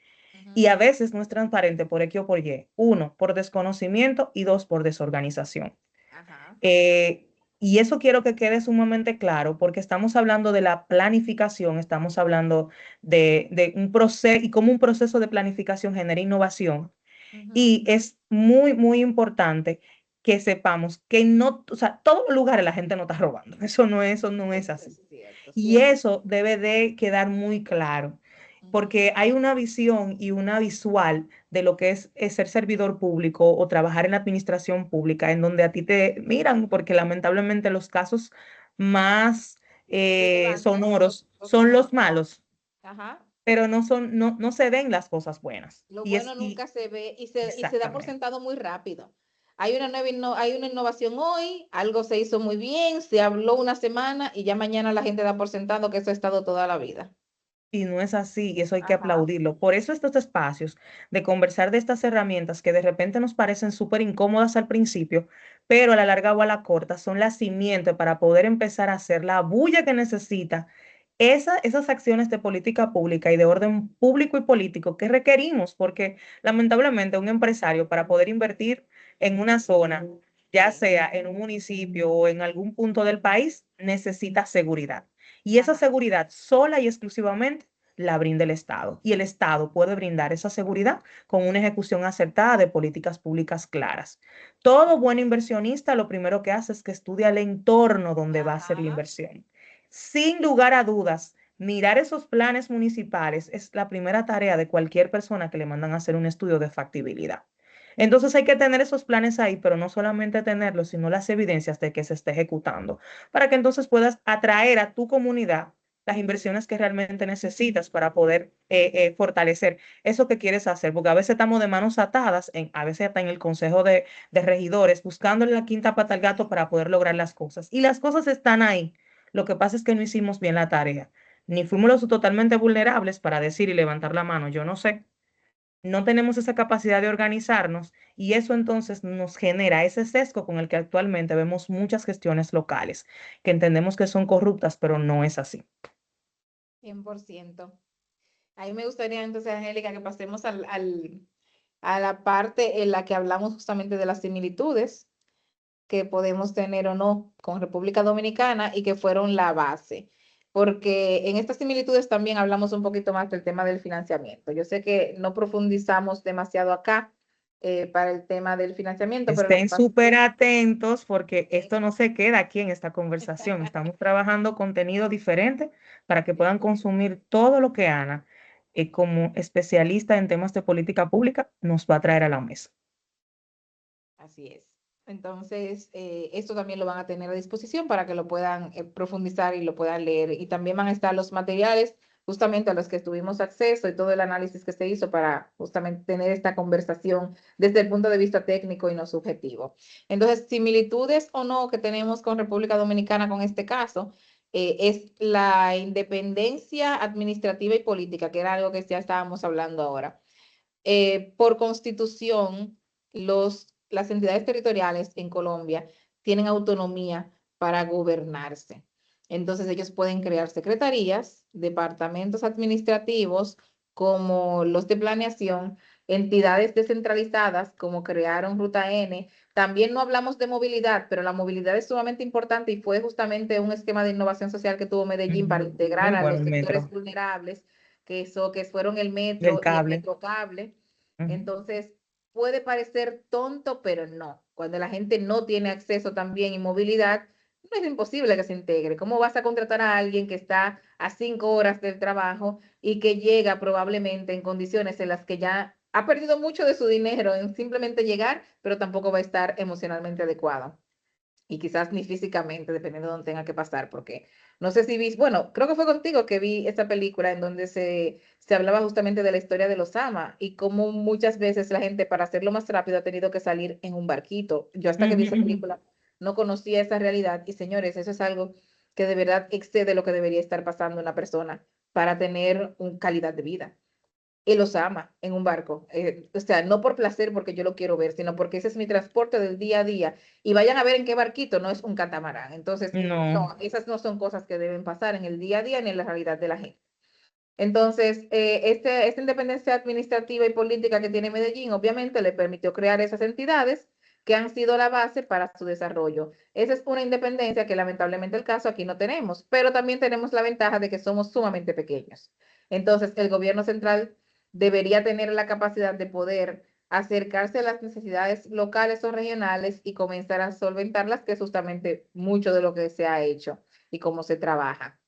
Y Ujú. a veces no es transparente por X o por Y. Uno, por desconocimiento y dos, por desorganización. Ajá. Eh, y eso quiero que quede sumamente claro porque estamos hablando de la planificación, estamos hablando de un proceso y cómo un proceso de planificación genera innovación. Ujú. Y es muy, muy importante que sepamos que no, o sea, todos los lugares la gente no está robando. Eso no es Eso así. es cierto, Y 100%. eso debe de quedar muy claro, Ujú. porque hay una visión y una visual de lo que es ser servidor público o trabajar en la administración pública, en donde a ti te miran, porque lamentablemente los casos más Relevantes, sonoros los son los mejores. malos, Ajá. pero no se ven las cosas buenas. Lo Y es, bueno y nunca se ve y se da por exactamente. sentado muy rápido. Hay una innovación hoy, algo se hizo muy bien, se habló una semana y ya mañana la gente da por sentado que eso ha estado toda la vida. Y no es así, y eso hay que Ajá. aplaudirlo. Por eso estos espacios de conversar de estas herramientas que de repente nos parecen súper incómodas al principio, pero a la larga o a la corta son la simiente para poder empezar a hacer la bulla que necesita esas acciones de política pública y de orden público y político que requerimos, porque lamentablemente un empresario para poder invertir en una zona, ya Sí. sea en un municipio o en algún punto del país, necesita seguridad. Y esa Ajá. seguridad sola y exclusivamente la brinda el Estado. Y el Estado puede brindar esa seguridad con una ejecución acertada de políticas públicas claras. Todo buen inversionista lo primero que hace es que estudia el entorno donde va a hacer la Ajá. inversión. Sin lugar a dudas, mirar esos planes municipales es la primera tarea de cualquier persona que le mandan a hacer un estudio de factibilidad. Entonces hay que tener esos planes ahí, pero no solamente tenerlos, sino las evidencias de que se esté ejecutando, para que entonces puedas atraer a tu comunidad las inversiones que realmente necesitas para poder fortalecer eso que quieres hacer, porque a veces estamos de manos atadas, a veces hasta en el consejo de regidores, buscándole la quinta pata al gato para poder lograr las cosas. Y las cosas están ahí. Lo que pasa es que no hicimos bien la tarea, ni fuimos los totalmente vulnerables para decir y levantar la mano, yo no sé, no tenemos esa capacidad de organizarnos y eso entonces nos genera ese sesgo con el que actualmente vemos muchas gestiones locales, que entendemos que son corruptas, pero no es así. 100%. A mí me gustaría entonces, Angélica, que pasemos a la parte en la que hablamos justamente de las similitudes que podemos tener o no con República Dominicana y que fueron la base. Porque en estas similitudes también hablamos un poquito más del tema del financiamiento. Yo sé que no profundizamos demasiado acá para el tema del financiamiento, pero lo que Estén pasa súper atentos porque es esto no se queda aquí en esta conversación. Estamos trabajando contenido diferente para que puedan que consumir todo lo que Ana, como especialista en temas de política pública, nos va a traer a la mesa. así es. Entonces, esto también lo van a tener a disposición para que lo puedan profundizar y lo puedan leer. Y también van a estar los materiales justamente a los que tuvimos acceso y todo el análisis que se hizo para justamente tener esta conversación desde el punto de vista técnico y no subjetivo. Entonces, similitudes o no que tenemos con República Dominicana con este caso, es la independencia administrativa y política, que era algo que ya estábamos hablando ahora. Por constitución, las entidades territoriales en Colombia tienen autonomía para gobernarse. Entonces ellos pueden crear secretarías, departamentos administrativos como los de planeación, entidades descentralizadas como crearon Ruta N. También no hablamos de movilidad, pero la movilidad es sumamente importante y fue justamente un esquema de innovación social que tuvo Medellín para integrar Muy a bueno los el sectores metro, vulnerables, que fueron el el metro y el cable. metrocable. Ujú. Entonces, puede parecer tonto, pero no. Cuando la gente no tiene acceso también y movilidad, no es imposible que se integre. ¿Cómo vas a contratar a alguien que está a 5 horas del trabajo y que llega probablemente en condiciones en las que ya ha perdido mucho de su dinero en simplemente llegar, pero tampoco va a estar emocionalmente adecuado? Y quizás ni físicamente, dependiendo de dónde tenga que pasar, porque no sé si vi, bueno, creo que fue contigo que vi esta película en donde se hablaba justamente de la historia de los Ama y cómo muchas veces la gente para hacerlo más rápido ha tenido que salir en un barquito. Yo hasta que vi Ujú, esa ujú. película no conocía esa realidad y señores, eso es algo que de verdad excede lo que debería estar pasando una persona para tener una calidad de vida y los ama en un barco. O sea, no por placer porque yo lo quiero ver, sino porque ese es mi transporte del día a día. Y vayan a ver en qué barquito, no es un catamarán. Entonces, No. no, esas no son cosas que deben pasar en el día a día ni en la realidad de la gente. Entonces, esta independencia administrativa y política que tiene Medellín, obviamente le permitió crear esas entidades que han sido la base para su desarrollo. Esa es una independencia que lamentablemente el caso aquí no tenemos, pero también tenemos la ventaja de que somos sumamente pequeños. Entonces, el gobierno central debería tener la capacidad de poder acercarse a las necesidades locales o regionales y comenzar a solventarlas, que es justamente mucho de lo que se ha hecho y cómo se trabaja.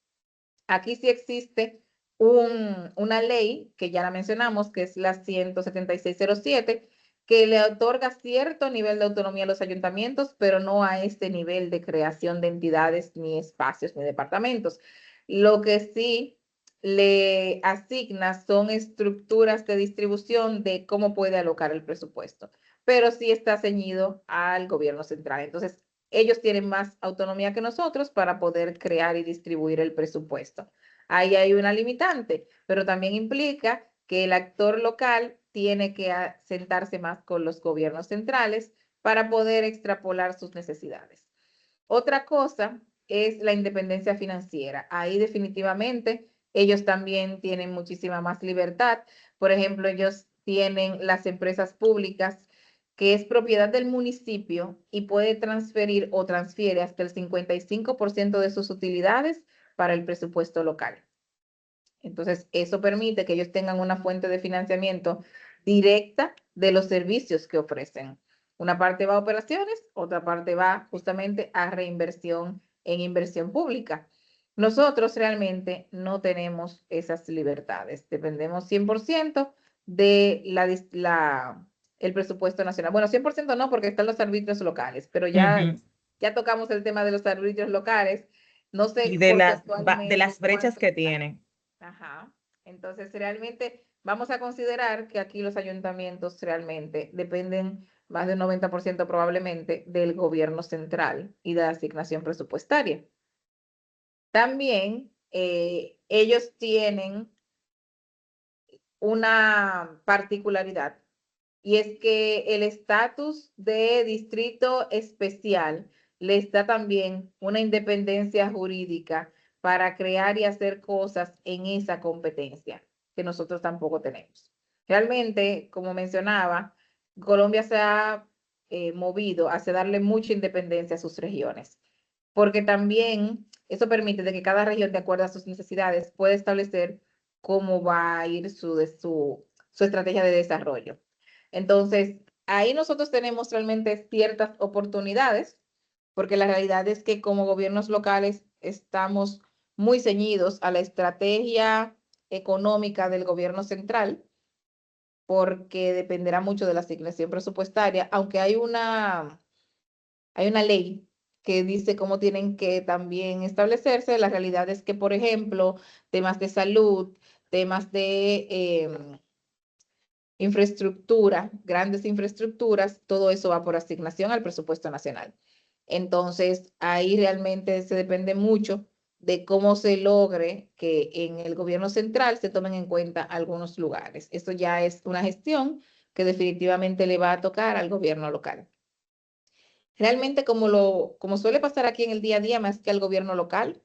Aquí sí existe una ley, que ya la mencionamos, que es la 17607, que le otorga cierto nivel de autonomía a los ayuntamientos, pero no a este nivel de creación de entidades, ni espacios, ni departamentos. Lo que sí le asigna son estructuras de distribución de cómo puede alocar el presupuesto, pero sí está ceñido al gobierno central. Entonces, ellos tienen más autonomía que nosotros para poder crear y distribuir el presupuesto. Ahí hay una limitante, pero también implica que el actor local tiene que sentarse más con los gobiernos centrales para poder extrapolar sus necesidades. Otra cosa es la independencia financiera. Ahí definitivamente ellos también tienen muchísima más libertad. Por ejemplo, ellos tienen las empresas públicas que es propiedad del municipio y puede transferir o transfiere hasta el 55% de sus utilidades para el presupuesto local. Entonces, eso permite que ellos tengan una fuente de financiamiento directa de los servicios que ofrecen. Una parte va a operaciones, otra parte va justamente a reinversión en inversión pública. Nosotros realmente no tenemos esas libertades. Dependemos 100% de el presupuesto nacional. Bueno, 100% no, porque están los arbitrios locales, pero Ujú. ya tocamos el tema de los arbitrios locales. No Y sé de porque de actualmente las brechas cuánto que está. tienen. Ajá. Entonces, realmente vamos a considerar que aquí los ayuntamientos realmente dependen más del 90% probablemente del gobierno central y de la asignación presupuestaria. También ellos tienen una particularidad y es que el estatus de distrito especial les da también una independencia jurídica para crear y hacer cosas en esa competencia que nosotros tampoco tenemos. Realmente, como mencionaba, Colombia se ha movido hacia darle mucha independencia a sus regiones, porque también eso permite de que cada región, de acuerdo a sus necesidades, pueda establecer cómo va a ir su estrategia de desarrollo. Entonces, ahí nosotros tenemos realmente ciertas oportunidades, porque la realidad es que como gobiernos locales estamos muy ceñidos a la estrategia económica del gobierno central, porque dependerá mucho de la asignación presupuestaria, aunque hay una ley que dice cómo tienen que también establecerse. La realidad es que, por ejemplo, temas de salud, temas de infraestructura, grandes infraestructuras, todo eso va por asignación al presupuesto nacional. Entonces, ahí realmente se depende mucho de cómo se logre que en el gobierno central se tomen en cuenta algunos lugares. Esto ya es una gestión que definitivamente le va a tocar al gobierno local. Realmente, como suele pasar aquí en el día a día, más que al gobierno local,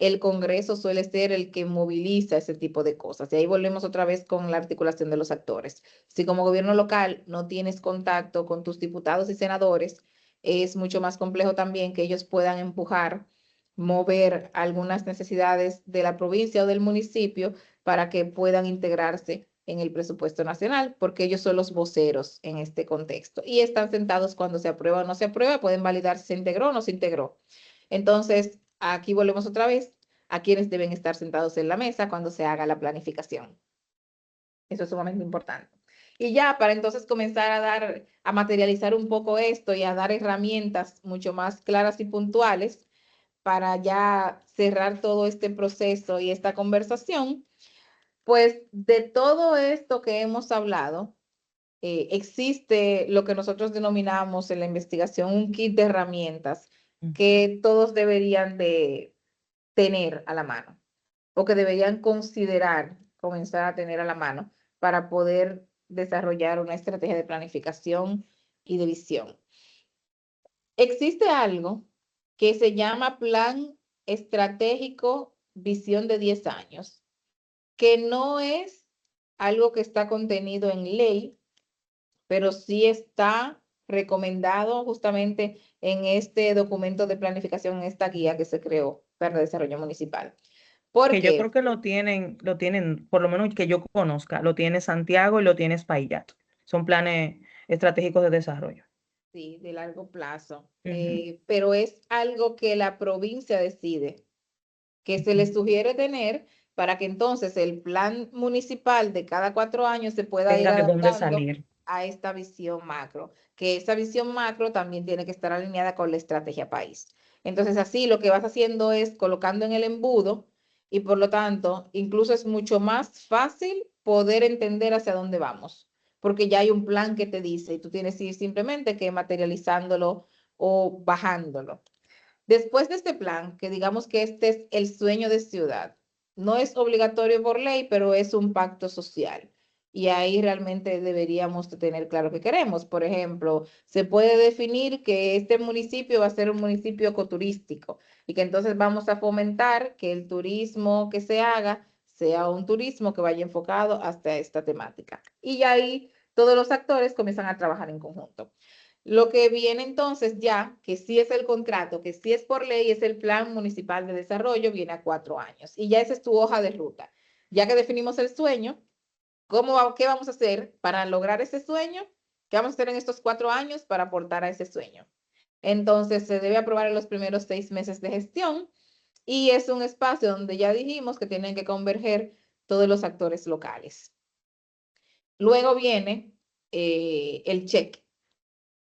el Congreso suele ser el que moviliza ese tipo de cosas. Y ahí volvemos otra vez con la articulación de los actores. Si como gobierno local no tienes contacto con tus diputados y senadores, es mucho más complejo también que ellos puedan empujar, mover algunas necesidades de la provincia o del municipio para que puedan integrarse en el presupuesto nacional, porque ellos son los voceros en este contexto y están sentados cuando se aprueba o no se aprueba, pueden validar si se integró o no se integró. Entonces, aquí volvemos otra vez a quienes deben estar sentados en la mesa cuando se haga la planificación. Eso es sumamente importante. Y ya para entonces comenzar a materializar un poco esto y a dar herramientas mucho más claras y puntuales para ya cerrar todo este proceso y esta conversación, pues de todo esto que hemos hablado, existe lo que nosotros denominamos en la investigación un kit de herramientas que todos deberían de tener a la mano o que deberían considerar comenzar a tener a la mano para poder desarrollar una estrategia de planificación y de visión. Existe algo que se llama Plan Estratégico Visión de 10 años, que no es algo que está contenido en ley, pero sí está recomendado justamente en este documento de planificación, en esta guía que se creó para el desarrollo municipal. ¿Por Que yo qué? creo que lo tienen, por lo menos que yo conozca, lo tiene Santiago y lo tiene Espaillat. Son planes estratégicos de desarrollo. Sí, de largo plazo. Ujú, Pero es algo que la provincia decide, que se le ujú. sugiere tener para que entonces el plan municipal de cada 4 años se pueda ir Tenga de dónde adaptando salir. a esta visión macro, que esa visión macro también tiene que estar alineada con la estrategia país. Entonces, así lo que vas haciendo es colocando en el embudo y por lo tanto, incluso es mucho más fácil poder entender hacia dónde vamos, porque ya hay un plan que te dice y tú tienes que ir simplemente que materializándolo o bajándolo. Después de este plan, que digamos que este es el sueño de ciudad, no es obligatorio por ley, pero es un pacto social. Y ahí realmente deberíamos de tener claro qué queremos. Por ejemplo, se puede definir que este municipio va a ser un municipio ecoturístico y que entonces vamos a fomentar que el turismo que se haga sea un turismo que vaya enfocado hasta esta temática. Y ahí todos los actores comienzan a trabajar en conjunto. Lo que viene entonces ya, que sí es el contrato, que sí es por ley, es el Plan Municipal de Desarrollo, viene a 4 años. Y ya esa es tu hoja de ruta. Ya que definimos el sueño, ¿qué vamos a hacer para lograr ese sueño? ¿Qué vamos a hacer en estos 4 años para aportar a ese sueño? Entonces, se debe aprobar en los primeros 6 meses de gestión y es un espacio donde ya dijimos que tienen que converger todos los actores locales. Luego viene el check,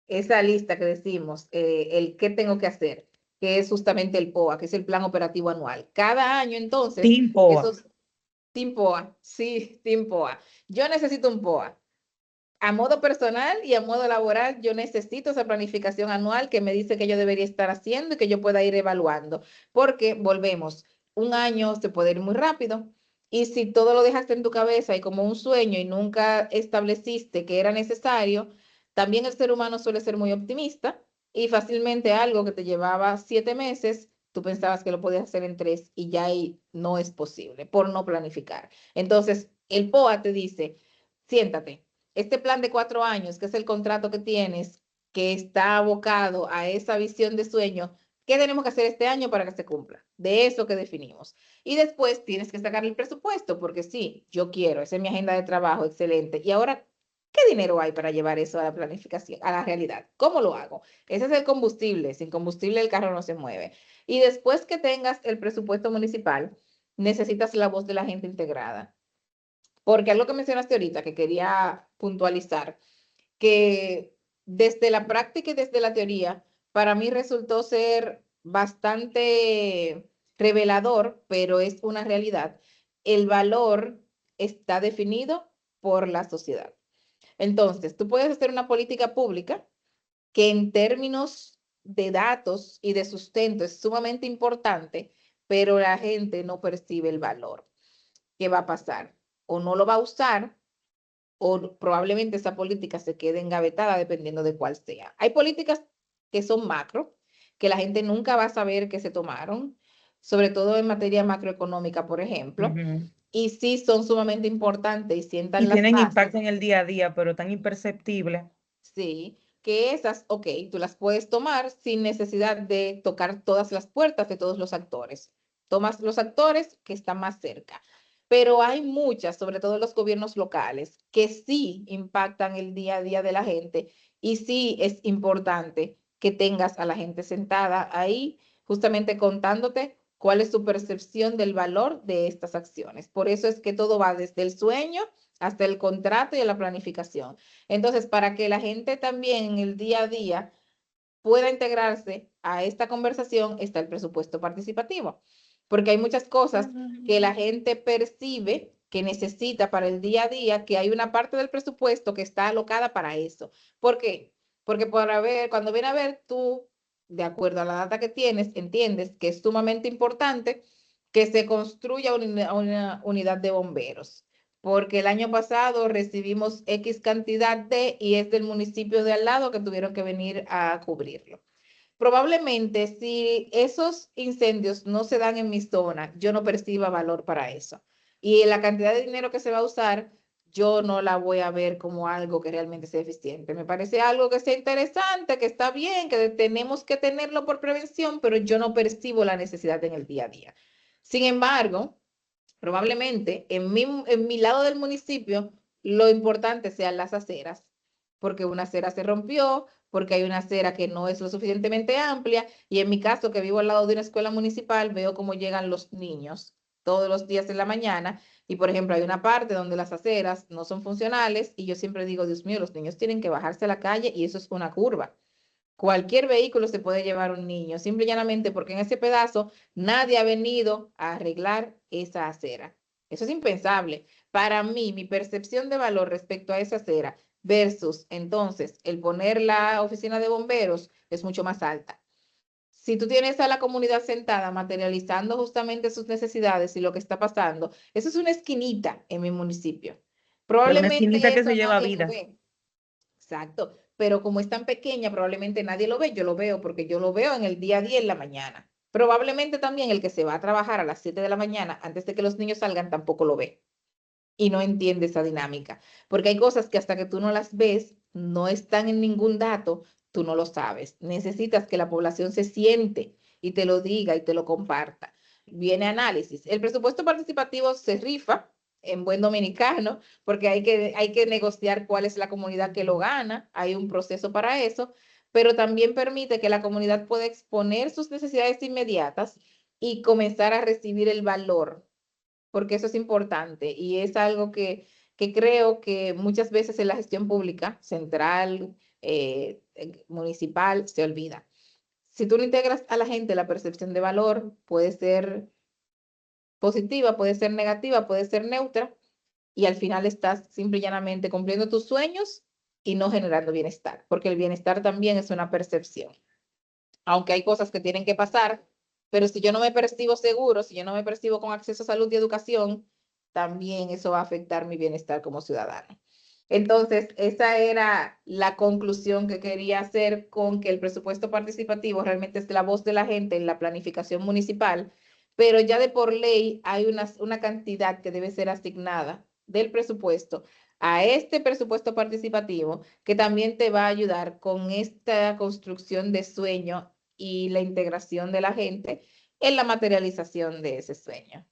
esa lista que decimos, el qué tengo que hacer, que es justamente el POA, que es el Plan Operativo Anual. Cada año, entonces, Team POA. esos, Team POA, sí, Team POA. Yo necesito un POA. A modo personal y a modo laboral, yo necesito esa planificación anual que me dice que yo debería estar haciendo y que yo pueda ir evaluando, porque volvemos, un año se puede ir muy rápido. Y si todo lo dejaste en tu cabeza y como un sueño y nunca estableciste que era necesario, también el ser humano suele ser muy optimista y fácilmente algo que te llevaba 7 meses, tú pensabas que lo podías hacer en 3 y ya ahí no es posible por no planificar. Entonces, el POA te dice, siéntate, este plan de 4 años, que es el contrato que tienes, que está abocado a esa visión de sueño, ¿qué tenemos que hacer este año para que se cumpla? De eso que definimos. Y después tienes que sacar el presupuesto, porque sí, yo quiero, esa es mi agenda de trabajo, excelente. Y ahora, ¿qué dinero hay para llevar eso a la planificación, a la realidad? ¿Cómo lo hago? Ese es el combustible. Sin combustible el carro no se mueve. Y después que tengas el presupuesto municipal, necesitas la voz de la gente integrada. Porque algo que mencionaste ahorita que quería puntualizar, que desde la práctica y desde la teoría, para mí resultó ser bastante revelador, pero es una realidad. El valor está definido por la sociedad. Entonces, tú puedes hacer una política pública que en términos de datos y de sustento es sumamente importante, pero la gente no percibe el valor. ¿Qué va a pasar? O no lo va a usar, o probablemente esa política se quede engavetada dependiendo de cuál sea. Hay políticas que son macro, que la gente nunca va a saber que se tomaron, sobre todo en materia macroeconómica, por ejemplo, Ujú. y sí son sumamente importantes y sientan Y las tienen bases. impacto en el día a día, pero tan imperceptible. Sí, que esas, ok, tú las puedes tomar sin necesidad de tocar todas las puertas de todos los actores. Tomas los actores que están más cerca. Pero hay muchas, sobre todo los gobiernos locales, que sí impactan el día a día de la gente y sí es importante que tengas a la gente sentada ahí, justamente contándote cuál es su percepción del valor de estas acciones. Por eso es que todo va desde el sueño hasta el contrato y la planificación. Entonces, para que la gente también en el día a día pueda integrarse a esta conversación, está el presupuesto participativo, porque hay muchas cosas que la gente percibe que necesita para el día a día, que hay una parte del presupuesto que está alocada para eso. ¿Por qué? Porque para ver, cuando viene a ver tú, de acuerdo a la data que tienes, entiendes que es sumamente importante que se construya una unidad de bomberos, porque el año pasado recibimos X cantidad de y es del municipio de al lado que tuvieron que venir a cubrirlo. Probablemente si esos incendios no se dan en mi zona, yo no perciba valor para eso. Y la cantidad de dinero que se va a usar, yo no la voy a ver como algo que realmente sea eficiente. Me parece algo que sea interesante, que está bien, que tenemos que tenerlo por prevención, pero yo no percibo la necesidad en el día a día. Sin embargo, probablemente en mi lado del municipio lo importante sean las aceras, porque una acera se rompió, porque hay una acera que no es lo suficientemente amplia, y en mi caso, que vivo al lado de una escuela municipal, veo cómo llegan los niños todos los días en la mañana, y por ejemplo hay una parte donde las aceras no son funcionales, y yo siempre digo, Dios mío, los niños tienen que bajarse a la calle y eso es una curva. Cualquier vehículo se puede llevar un niño, simple y llanamente porque en ese pedazo nadie ha venido a arreglar esa acera. Eso es impensable. Para mí, mi percepción de valor respecto a esa acera versus entonces el poner la oficina de bomberos es mucho más alta. Si tú tienes a la comunidad sentada materializando justamente sus necesidades y lo que está pasando, eso es una esquinita en mi municipio. Pero una esquinita Probablemente que se eso lleva nadie lo vidas. ve. Exacto, pero como es tan pequeña, probablemente nadie lo ve, yo lo veo porque yo lo veo en el día a día en la mañana. Probablemente también el que se va a trabajar a las 7 de la mañana antes de que los niños salgan tampoco lo ve y no entiende esa dinámica, porque hay cosas que hasta que tú no las ves, no están en ningún dato, tú no lo sabes. Necesitas que la población se siente y te lo diga y te lo comparta. Viene análisis. El presupuesto participativo se rifa en buen dominicano, porque hay que negociar cuál es la comunidad que lo gana, hay un proceso para eso, pero también permite que la comunidad pueda exponer sus necesidades inmediatas y comenzar a recibir el valor porque eso es importante y es algo que creo que muchas veces en la gestión pública, central, municipal, se olvida. Si tú no integras a la gente, la percepción de valor puede ser positiva, puede ser negativa, puede ser neutra y al final estás simple y llanamente cumpliendo tus sueños y no generando bienestar, porque el bienestar también es una percepción. Aunque hay cosas que tienen que pasar, pero si yo no me percibo seguro, si yo no me percibo con acceso a salud y educación, también eso va a afectar mi bienestar como ciudadano. Entonces, esa era la conclusión que quería hacer con que el presupuesto participativo realmente es la voz de la gente en la planificación municipal, pero ya de por ley hay una cantidad que debe ser asignada del presupuesto a este presupuesto participativo que también te va a ayudar con esta construcción de sueño y la integración de la gente en la materialización de ese sueño.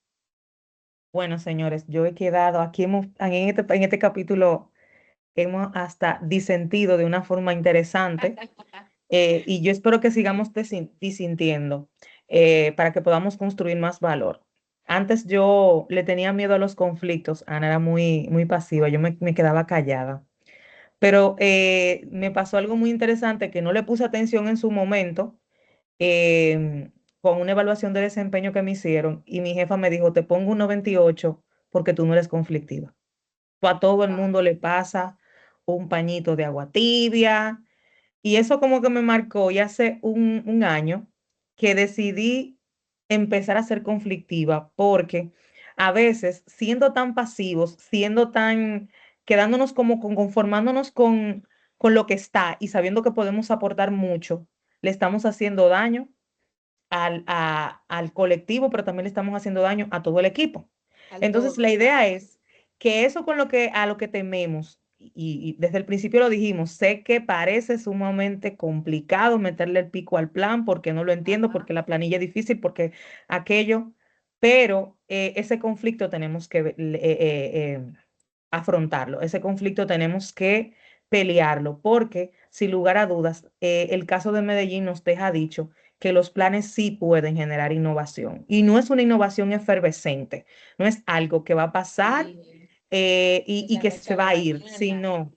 Bueno, señores, yo he quedado, aquí en este capítulo hemos hasta disentido de una forma interesante y yo espero que sigamos disintiendo para que podamos construir más valor. Antes yo le tenía miedo a los conflictos, Ana era muy pasiva, me quedaba callada, pero me pasó algo muy interesante que no le puse atención en su momento con una evaluación de desempeño que me hicieron y mi jefa me dijo, te pongo un 98 porque tú no eres conflictiva. A todo el mundo le pasa un pañito de agua tibia y eso como que me marcó y hace un año que decidí empezar a ser conflictiva, porque a veces siendo tan pasivos, siendo tan, quedándonos como conformándonos con lo que está y sabiendo que podemos aportar mucho, le estamos haciendo daño al colectivo, pero también le estamos haciendo daño a todo el equipo. al Entonces, todo, la idea exacto. es que eso con lo que, a lo que tememos, y desde el principio lo dijimos, sé que parece sumamente complicado meterle el pico al plan porque no lo entiendo, Ajá. porque la planilla es difícil, porque aquello, pero ese conflicto tenemos que afrontarlo, ese conflicto tenemos que pelearlo, porque sin lugar a dudas, el caso de Medellín nos deja dicho que los planes sí pueden generar innovación y no es una innovación efervescente, no es algo que va a pasar Sí, y de la que noche se a la va a ir, mañana sino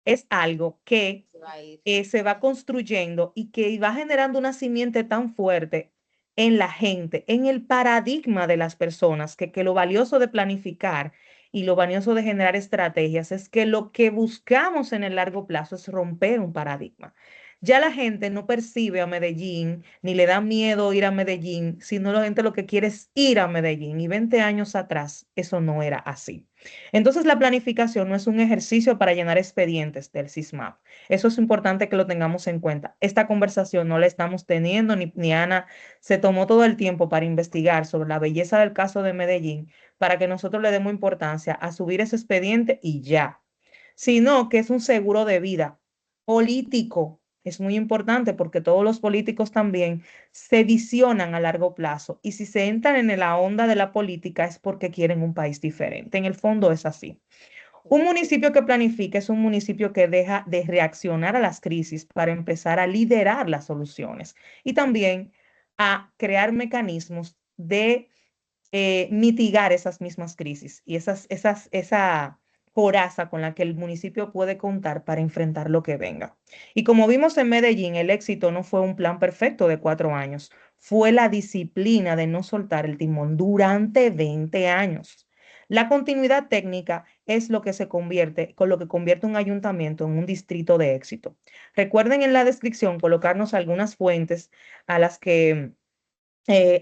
es algo que se va a ir. se va construyendo y que va generando una simiente tan fuerte en la gente, en el paradigma de las personas, que lo valioso de planificar y lo valioso de generar estrategias es que lo que buscamos en el largo plazo es romper un paradigma. Ya la gente no percibe a Medellín, ni le da miedo ir a Medellín, sino la gente lo que quiere es ir a Medellín. Y 20 años atrás eso no era así. Entonces la planificación no es un ejercicio para llenar expedientes del SISMAP. Eso es importante que lo tengamos en cuenta. Esta conversación no la estamos teniendo, ni Ana se tomó todo el tiempo para investigar sobre la belleza del caso de Medellín, para que nosotros le demos importancia a subir ese expediente y ya. Sino que es un seguro de vida político. Es muy importante porque todos los políticos también se visionan a largo plazo y si se entran en la onda de la política es porque quieren un país diferente. En el fondo es así. Un municipio que planifica es un municipio que deja de reaccionar a las crisis para empezar a liderar las soluciones y también a crear mecanismos de mitigar esas mismas crisis y esa coraza con la que el municipio puede contar para enfrentar lo que venga. Y como vimos en Medellín, el éxito no fue un plan perfecto de 4 años, fue la disciplina de no soltar el timón durante 20 años. La continuidad técnica es lo que se convierte, con lo que convierte un ayuntamiento en un distrito de éxito. Recuerden en la descripción colocarnos algunas fuentes a las que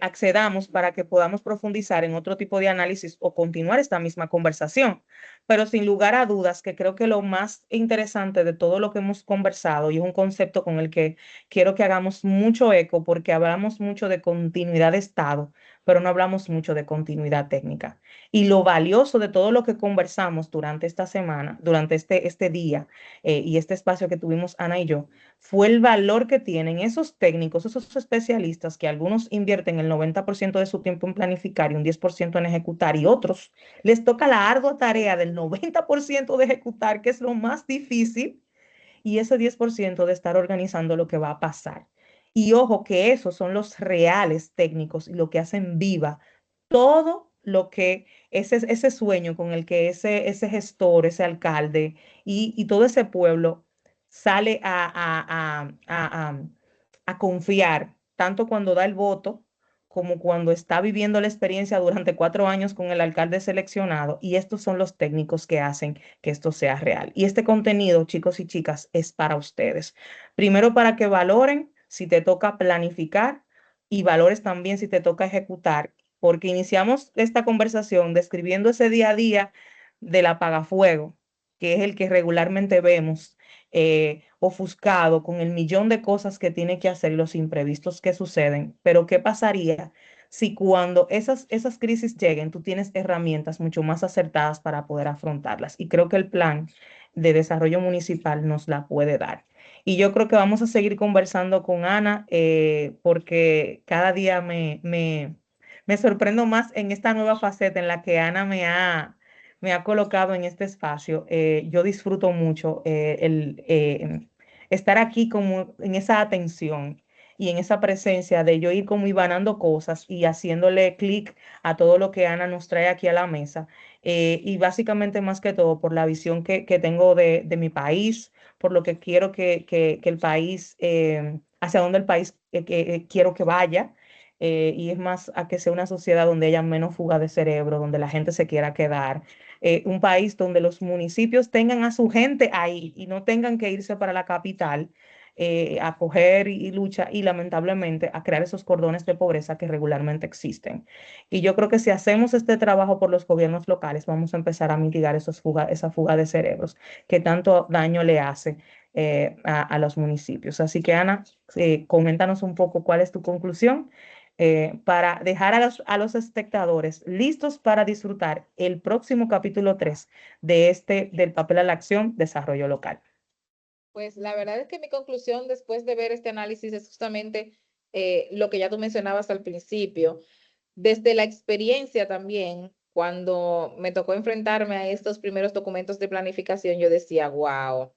accedamos para que podamos profundizar en otro tipo de análisis o continuar esta misma conversación. Pero sin lugar a dudas, que creo que lo más interesante de todo lo que hemos conversado, y es un concepto con el que quiero que hagamos mucho eco, porque hablamos mucho de continuidad de Estado, pero no hablamos mucho de continuidad técnica. Y lo valioso de todo lo que conversamos durante esta semana, durante este día y este espacio que tuvimos Ana y yo, fue el valor que tienen esos técnicos, esos especialistas que algunos invierten el 90% de su tiempo en planificar y un 10% en ejecutar y otros les toca la ardua tarea del 90% de ejecutar, que es lo más difícil, y ese 10% de estar organizando lo que va a pasar. Y ojo que esos son los reales técnicos y lo que hacen viva todo lo que ese sueño con el que ese gestor, ese alcalde y todo ese pueblo sale a confiar, tanto cuando da el voto como cuando está viviendo la experiencia durante 4 años con el alcalde seleccionado. Y estos son los técnicos que hacen que esto sea real. Y este contenido, chicos y chicas, es para ustedes. Primero, para que valoren si te toca planificar y valores también si te toca ejecutar, porque iniciamos esta conversación describiendo ese día a día del apagafuego, que es el que regularmente vemos ofuscado con el millón de cosas que tiene que hacer y los imprevistos que suceden. Pero ¿qué pasaría si cuando esas crisis lleguen, tú tienes herramientas mucho más acertadas para poder afrontarlas? Y creo que el plan de desarrollo municipal nos la puede dar. Y yo creo que vamos a seguir conversando con Ana porque cada día me sorprendo más en esta nueva faceta en la que Ana me ha colocado en este espacio. Yo disfruto mucho estar aquí como en esa atención y en esa presencia de yo ir como ibanando cosas y haciéndole clic a todo lo que Ana nos trae aquí a la mesa. Y básicamente más que todo por la visión que tengo de mi país, por lo que quiero que el país, hacia dónde el país quiero que vaya. Y es más a que sea una sociedad donde haya menos fuga de cerebro, donde la gente se quiera quedar, un país donde los municipios tengan a su gente ahí y no tengan que irse para la capital, a coger y lucha y lamentablemente a crear esos cordones de pobreza que regularmente existen. Y yo creo que si hacemos este trabajo por los gobiernos locales, vamos a empezar a mitigar esa fuga de cerebros que tanto daño le hace a los municipios. Así que Ana, coméntanos un poco cuál es tu conclusión para dejar a los espectadores listos para disfrutar el próximo capítulo 3 de del papel a la acción, desarrollo local. Pues la verdad es que mi conclusión después de ver este análisis es justamente lo que ya tú mencionabas al principio. Desde la experiencia también, cuando me tocó enfrentarme a estos primeros documentos de planificación, yo decía, wow,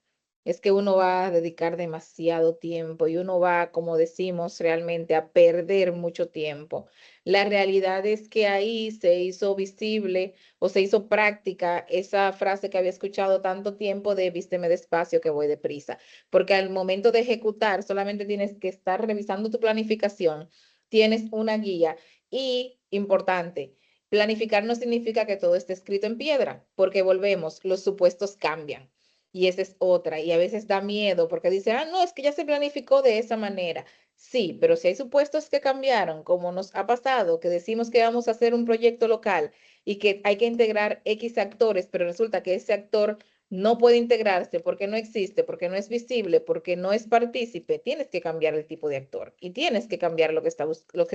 es que uno va a dedicar demasiado tiempo y uno va, como decimos, realmente a perder mucho tiempo. La realidad es que ahí se hizo visible o se hizo práctica esa frase que había escuchado tanto tiempo de vísteme despacio que voy deprisa, porque al momento de ejecutar solamente tienes que estar revisando tu planificación, tienes una guía y, importante, planificar no significa que todo esté escrito en piedra, porque volvemos, los supuestos cambian. Y esa es otra. Y a veces da miedo porque dice, ah, no, es que ya se planificó de esa manera. Sí, pero si hay supuestos que cambiaron, como nos ha pasado, que decimos que vamos a hacer un proyecto local y que hay que integrar X actores, pero resulta que ese actor no puede integrarse porque no existe, porque no es visible, porque no es partícipe, tienes que cambiar el tipo de actor y tienes que cambiar lo que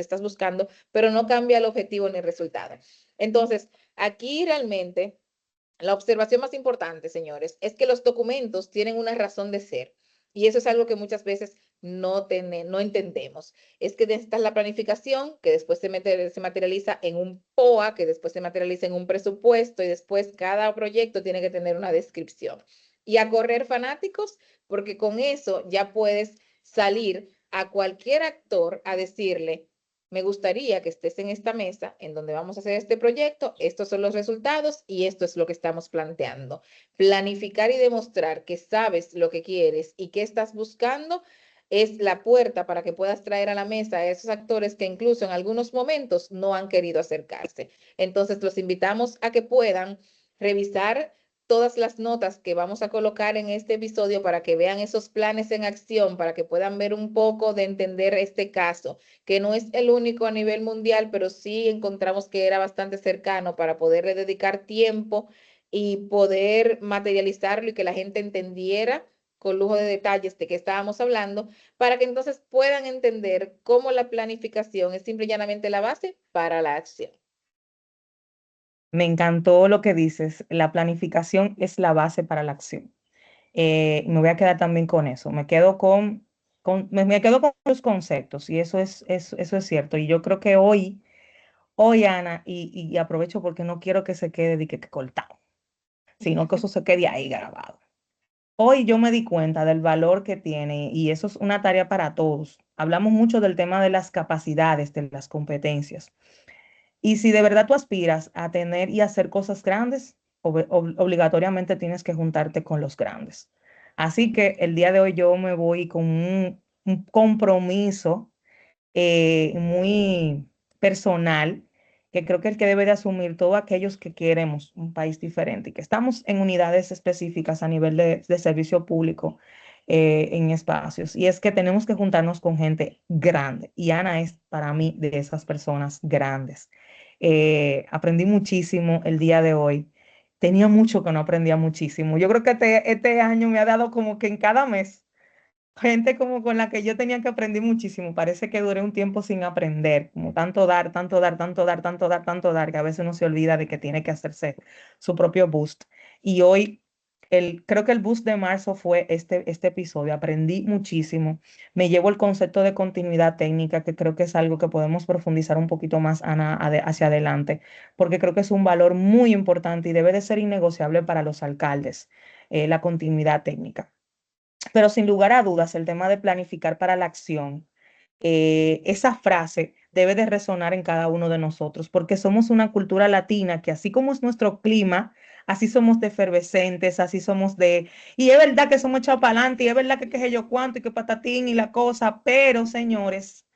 estás buscando, pero no cambia el objetivo ni el resultado. Entonces, aquí realmente la observación más importante, señores, es que los documentos tienen una razón de ser. Y eso es algo que muchas veces no entendemos. Es que esta es la planificación, que después se materializa en un POA, que después se materializa en un presupuesto y después cada proyecto tiene que tener una descripción. Y a correr fanáticos, porque con eso ya puedes salir a cualquier actor a decirle, me gustaría que estés en esta mesa en donde vamos a hacer este proyecto, estos son los resultados y esto es lo que estamos planteando. Planificar y demostrar que sabes lo que quieres y qué estás buscando es la puerta para que puedas traer a la mesa a esos actores que incluso en algunos momentos no han querido acercarse. Entonces, los invitamos a que puedan revisar todas las notas que vamos a colocar en este episodio para que vean esos planes en acción, para que puedan ver un poco de entender este caso, que no es el único a nivel mundial, pero sí encontramos que era bastante cercano para poderle dedicar tiempo y poder materializarlo y que la gente entendiera con lujo de detalles de qué estábamos hablando, para que entonces puedan entender cómo la planificación es simple y llanamente la base para la acción. Me encantó lo que dices. La planificación es la base para la acción. Me voy a quedar también con eso. Me quedo con los conceptos y eso es cierto. Y yo creo que hoy Ana, y aprovecho porque no quiero que se quede de que cortado, sino que eso se quede ahí grabado. Hoy yo me di cuenta del valor que tiene y eso es una tarea para todos. Hablamos mucho del tema de las capacidades, de las competencias. Y si de verdad tú aspiras a tener y hacer cosas grandes, obligatoriamente tienes que juntarte con los grandes. Así que el día de hoy yo me voy con un compromiso muy personal, que creo que el que debe de asumir todos aquellos que queremos un país diferente y que estamos en unidades específicas a nivel de servicio público en espacios. Y es que tenemos que juntarnos con gente grande. Y Ana es para mí de esas personas grandes. Aprendí muchísimo el día de hoy. Tenía mucho que no aprendía muchísimo. Yo creo que este año me ha dado como que en cada mes gente como con la que yo tenía que aprender muchísimo. Parece que duré un tiempo sin aprender, como tanto dar, tanto dar, tanto dar, tanto dar, tanto dar, que a veces uno se olvida de que tiene que hacerse su propio boost. Y hoy, creo que el boost de marzo fue este episodio. Aprendí muchísimo. Me llevo el concepto de continuidad técnica, que creo que es algo que podemos profundizar un poquito más, Ana, hacia adelante, porque creo que es un valor muy importante y debe de ser innegociable para los alcaldes, la continuidad técnica. Pero sin lugar a dudas, el tema de planificar para la acción, esa frase debe de resonar en cada uno de nosotros, porque somos una cultura latina que así como es nuestro clima, así somos de efervescentes, así somos de... Y es verdad que somos echados para adelante, y es verdad que qué sé yo cuánto, y que patatín y la cosa, pero señores,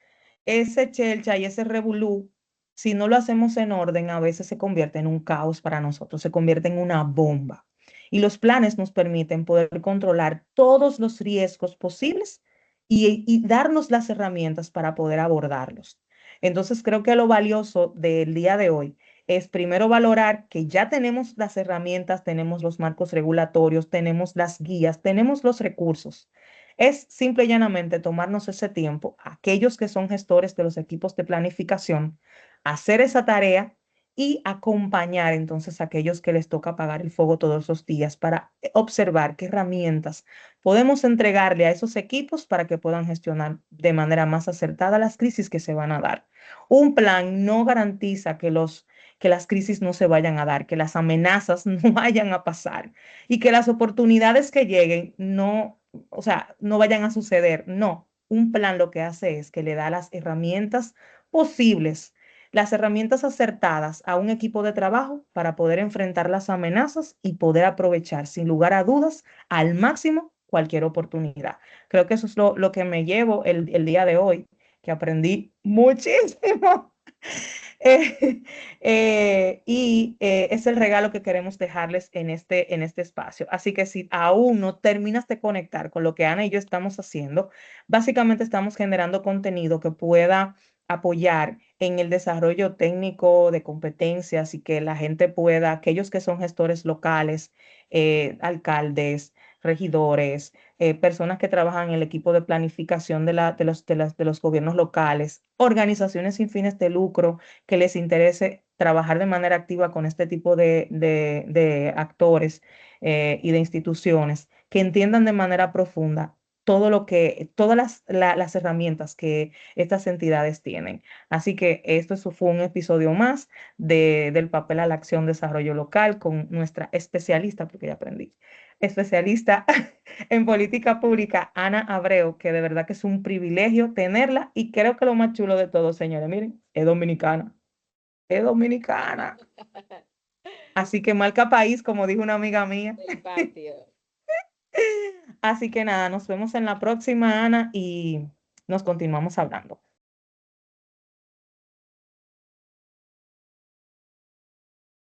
ese chelcha y ese revolú, si no lo hacemos en orden, a veces se convierte en un caos para nosotros, se convierte en una bomba. Y los planes nos permiten poder controlar todos los riesgos posibles y darnos las herramientas para poder abordarlos. Entonces, creo que lo valioso del día de hoy es primero valorar que ya tenemos las herramientas, tenemos los marcos regulatorios, tenemos las guías, tenemos los recursos. Es simple y llanamente tomarnos ese tiempo, aquellos que son gestores de los equipos de planificación, hacer esa tarea y acompañar entonces a aquellos que les toca apagar el fuego todos los días para observar qué herramientas podemos entregarle a esos equipos para que puedan gestionar de manera más acertada las crisis que se van a dar. Un plan no garantiza que las crisis no se vayan a dar, que las amenazas no vayan a pasar y que las oportunidades que lleguen no, o sea, no vayan a suceder. No, un plan lo que hace es que le da las herramientas posibles, las herramientas acertadas a un equipo de trabajo para poder enfrentar las amenazas y poder aprovechar sin lugar a dudas al máximo cualquier oportunidad. Creo que eso es lo que me llevo el día de hoy, que aprendí muchísimo. Es el regalo que queremos dejarles en este espacio. Así que si aún no terminas de conectar con lo que Ana y yo estamos haciendo, básicamente estamos generando contenido que pueda apoyar en el desarrollo técnico de competencias y que la gente pueda, aquellos que son gestores locales, alcaldes, regidores, personas que trabajan en el equipo de planificación de los gobiernos locales, organizaciones sin fines de lucro que les interese trabajar de manera activa con este tipo de actores y de instituciones, que entiendan de manera profunda todo lo que, todas las herramientas que estas entidades tienen. Así que fue un episodio más del papel a la acción desarrollo local con nuestra especialista, porque ya aprendí, especialista en política pública, Ana Abreu, que de verdad que es un privilegio tenerla y creo que lo más chulo de todo, señores, miren, es dominicana, es dominicana. Así que marca país, como dijo una amiga mía. Del patio. Así que nada, nos vemos en la próxima, Ana, y nos continuamos hablando.